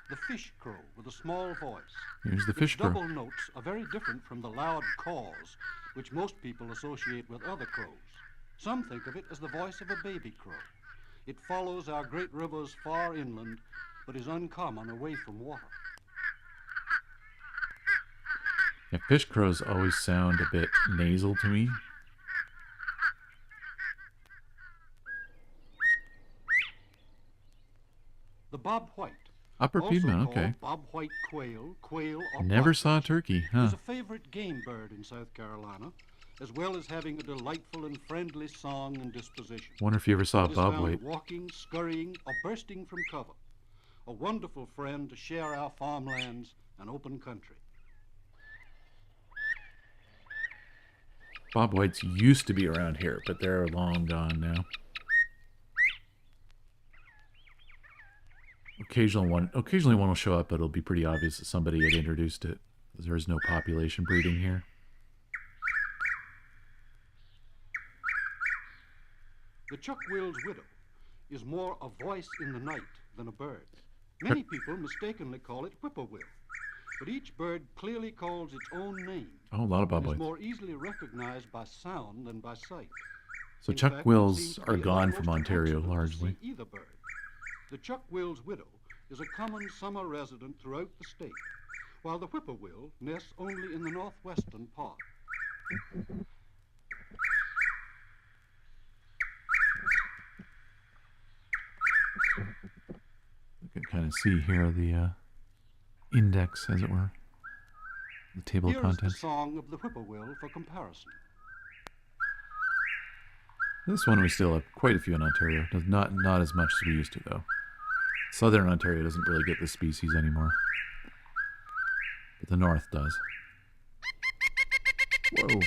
the fish crow with a small voice. Here's the Its fish crow. double notes are very different from the loud caws which most people associate with other crows. Some think of it as the voice of a baby crow. It follows our great rivers far inland, but is uncommon away from water. Yeah, fish crows always sound a bit nasal to me. The bob white, Upper also Piedmont, called okay. bobwhite quail, quail, or Never saw a partridge, turkey, huh? is a favorite game bird in South Carolina, as well as having a delightful and friendly song and disposition. Wonder if you ever saw a It is found bobwhite. walking, scurrying, or bursting from cover. A wonderful friend to share our farmlands and open country. Bobwhites used to be around here, but they're long gone now. Occasionally one will show up, but it'll be pretty obvious that somebody had introduced it. There is no population breeding here. The chuck-will's widow is more a voice in the night than a bird. Many people mistakenly call it whippoorwill, but each bird clearly calls its own name. Oh, a lot of and is bobwhites. more easily recognized by sound than by sight. So In chuck fact, it wills seems to are be gone almost from an Ontario accident to largely. see either bird. The chuck-will's widow is a common summer resident throughout the state, while the whippoorwill nests only in the northwestern part. You can kind of see here the index, as it were. The table of Here is the contents. song of the whippoorwill for comparison. This one we still have quite a few in Ontario. Not as much as we used to, though. Southern Ontario doesn't really get this species anymore. But the north does. Whoa.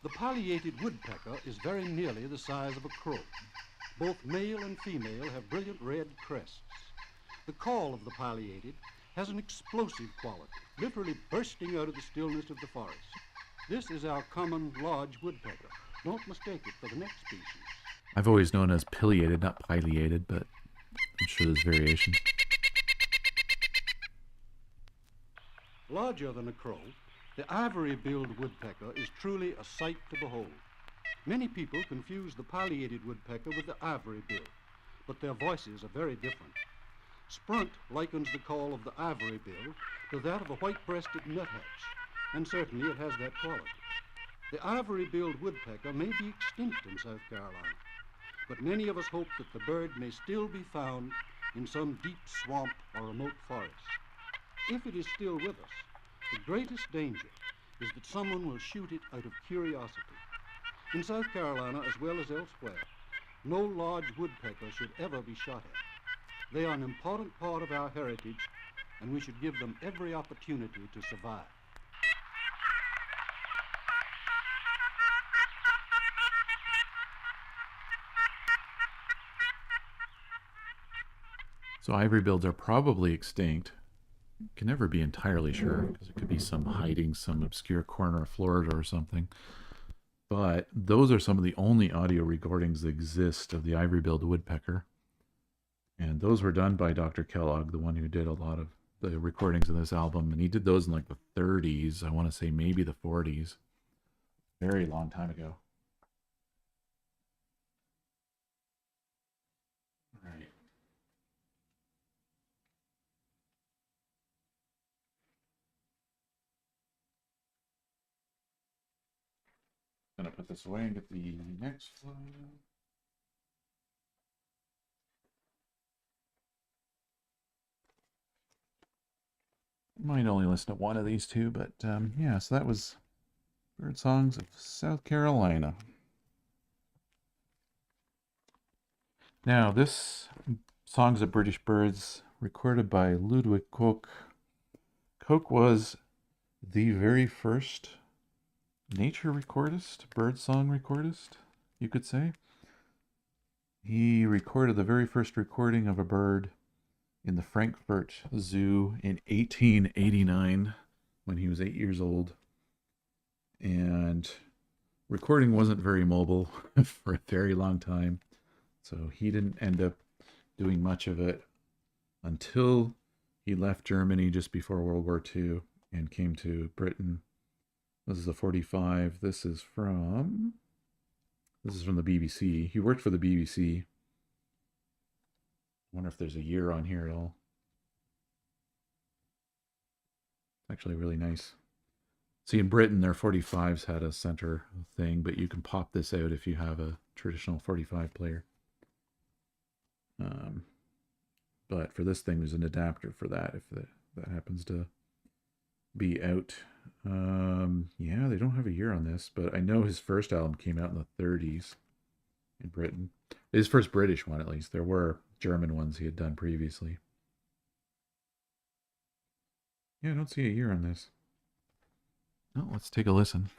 The pileated woodpecker is very nearly the size of a crow. Both male and female have brilliant red crests. The call of the pileated has an explosive quality, literally bursting out of the stillness of the forest. This is our common lodge woodpecker. Don't mistake it for the next species. I've always known as pileated, not pileated, but I'm sure there's variation. Larger than a crow, the ivory-billed woodpecker is truly a sight to behold. Many people confuse the pileated woodpecker with the ivory-bill, but their voices are very different. Sprunt likens the call of the ivory-bill to that of a white-breasted nuthatch, and certainly it has that quality. The ivory-billed woodpecker may be extinct in South Carolina, but many of us hope that the bird may still be found in some deep swamp or remote forest. If it is still with us, the greatest danger is that someone will shoot it out of curiosity. In South Carolina, as well as elsewhere, no large woodpecker should ever be shot at. They are an important part of our heritage, and we should give them every opportunity to survive. So ivory-bills are probably extinct. Can never be entirely sure, because it could be some hiding some obscure corner of Florida or something. But those are some of the only audio recordings that exist of the ivory-billed woodpecker. And those were done by Dr. Kellogg, the one who did a lot of the recordings of this album. And he did those in like the 30s, I want to say maybe the 40s. Very long time ago. All right. Gonna put this away and get the next slide. Might only listen to one of these two, but yeah, so that was Bird Songs of South Carolina. Now, this Songs of British Birds, recorded by Ludwig Koch. Koch was the very first nature recordist, birdsong recordist, you could say. He recorded the very first recording of a bird in the Frankfurt Zoo in 1889 when he was 8 years old. And recording wasn't very mobile for a very long time, so he didn't end up doing much of it until he left Germany just before World War II and came to Britain. This is a 45. This is from the BBC. He worked for the BBC I wonder if there's a year on here at all. Actually really nice. See, in Britain, their 45s had a center thing, but you can pop this out if you have a traditional 45 player. But for this thing, there's an adapter for that if that happens to be out. Yeah, they don't have a year on this, but I know his first album came out in the 30s in Britain. His first British one, at least. There were German ones he had done previously. Yeah, I don't see a year on this. Oh, let's take a listen.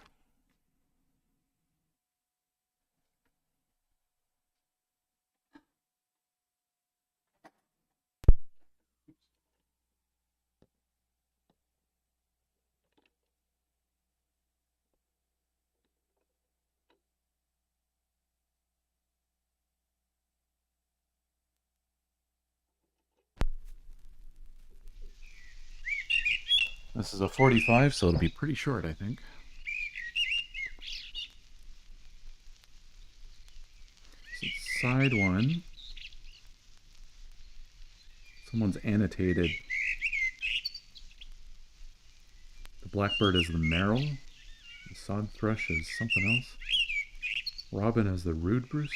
This is a 45, so it'll be pretty short, I think. So side one. Someone's annotated. The blackbird is the merrill. The sod thrush is something else. Robin is the rude roost.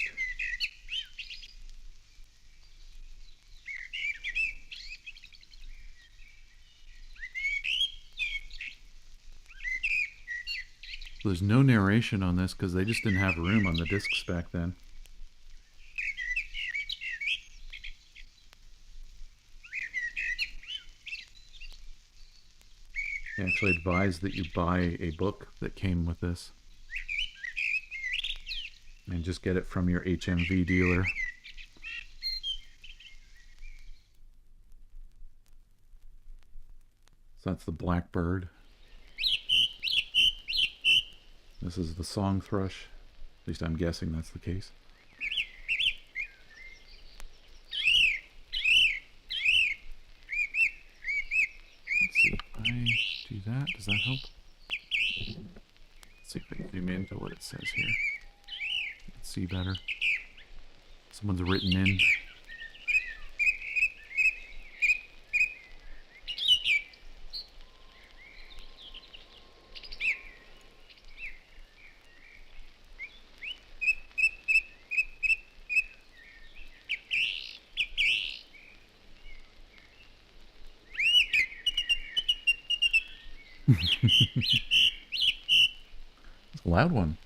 There's no narration on this because they just didn't have room on the discs back then. They actually advised that you buy a book that came with this. And just get it from your HMV dealer. So that's the blackbird. This is the song thrush. At least I'm guessing that's the case. Let's see if I do that. Does that help? Let's see if I can zoom into what it says here. Let's see better. Someone's written in. It's a loud one.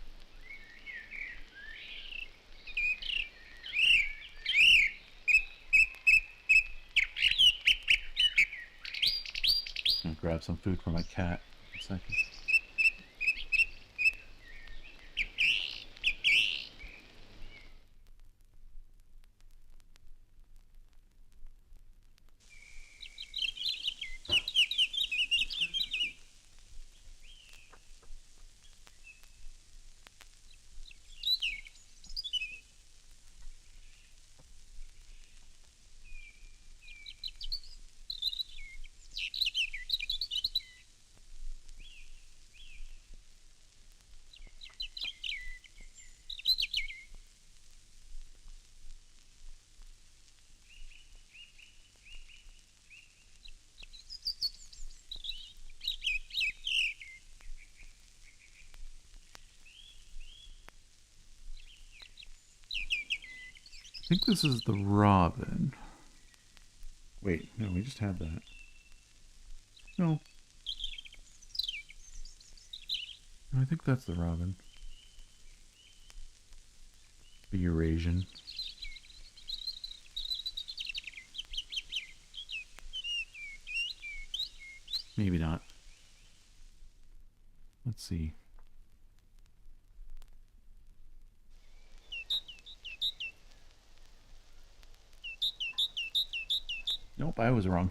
I'm gonna grab some food for my cat in a second. I think this is the robin. Wait, no, we just had that. No. No, I think that's the robin. The Eurasian. Maybe not. Let's see. Nope, I was wrong.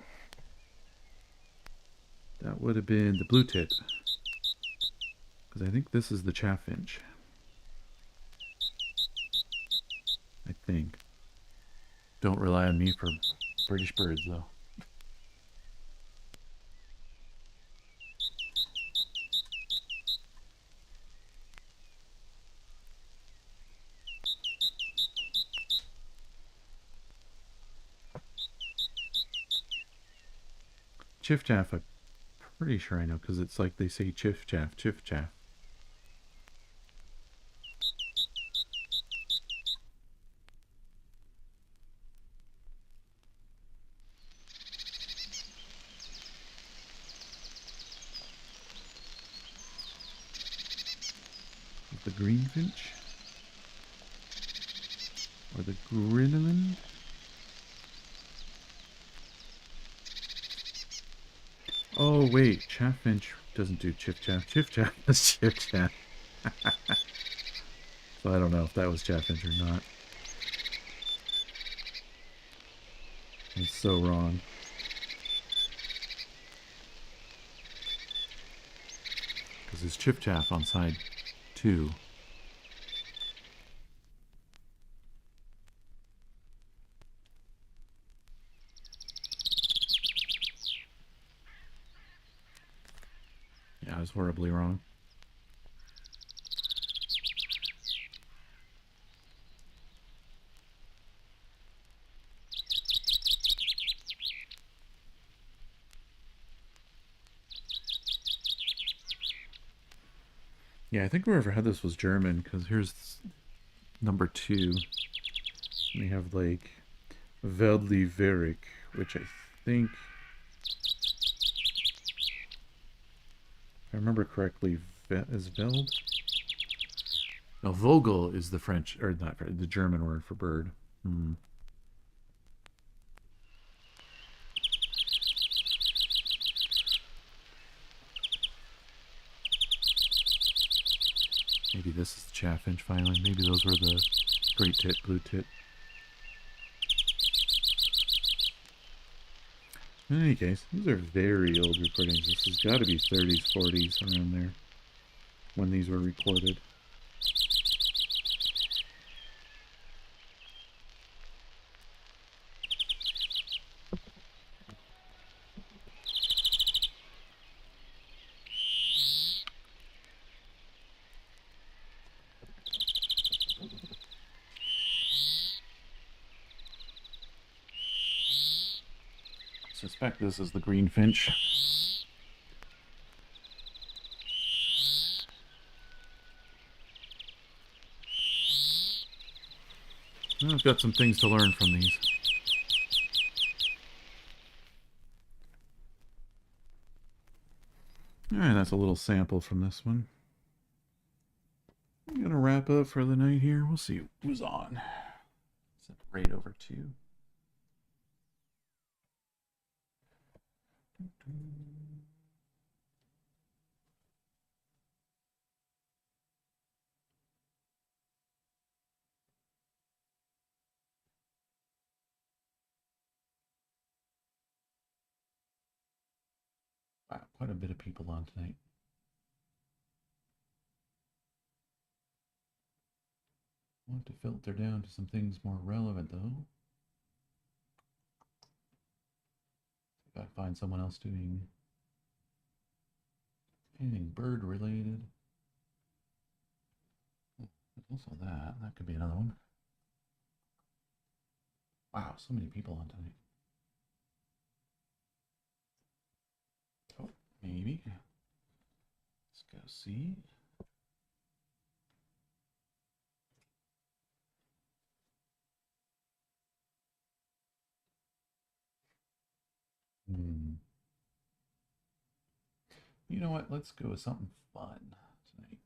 That would have been the blue tit. Because I think this is the chaffinch. I think. Don't rely on me for British birds, though. Chiff chaff, I'm pretty sure I know, because it's like they say chiff chaff, chiff chaff. The greenfinch? Or the grinneland? Oh wait, chaffinch doesn't do chiff chaff. Chiff chaff is chiff chaff. So I don't know if that was chaffinch or not. I'm so wrong. Because it's chiff chaff on side 2. Yeah, I was horribly wrong. Yeah, I think whoever had this was German, because here's number 2. We have like Veldli Verik, which I think, if I remember correctly, is Veld? No, Vogel is the French, or not, the German word for bird. Maybe this is the chaffinch finally. Maybe those were the great tit, blue tit. In any case, these are very old recordings. This has got to be 30s, 40s, around there, when these were recorded. I suspect this is the greenfinch. Well, I've got some things to learn from these. Alright, that's a little sample from this one. I'm gonna wrap up for the night here. We'll see who's on. Set the rate over 2. Wow, quite a bit of people on tonight. I want to filter down to some things more relevant, though. If I find someone else doing anything bird related. Also that. That could be another one. Wow, so many people on tonight. Oh, maybe. Let's go see. You know what? Let's go with something fun tonight.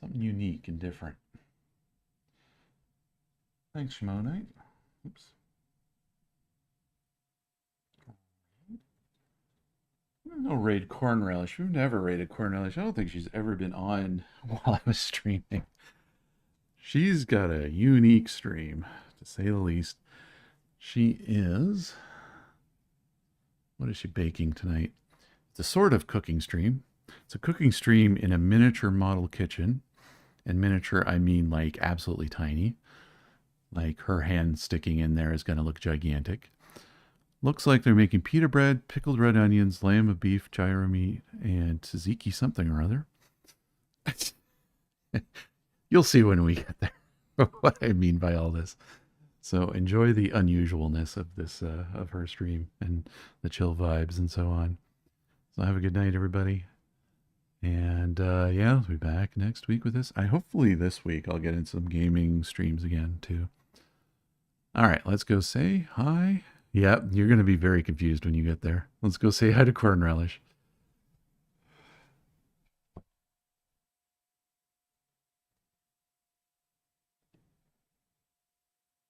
Something unique and different. Thanks, Shimonite. Oops. No raid corn relish. We've never raided corn relish. I don't think she's ever been on while I was streaming. She's got a unique stream, to say the least. She is... What is she baking tonight? It's a sort of cooking stream. It's a cooking stream in a miniature model kitchen. And miniature, I mean like absolutely tiny. Like her hand sticking in there is going to look gigantic. Looks like they're making pita bread, pickled red onions, lamb of beef, gyro meat, and tzatziki something or other. You'll see when we get there what I mean by all this. So enjoy the unusualness of this of her stream and the chill vibes and so on. So have a good night, everybody. And yeah, I'll be back next week with this. Hopefully this week I'll get in some gaming streams again too. All right, let's go say hi. Yeah, you're going to be very confused when you get there. Let's go say hi to Corn Relish.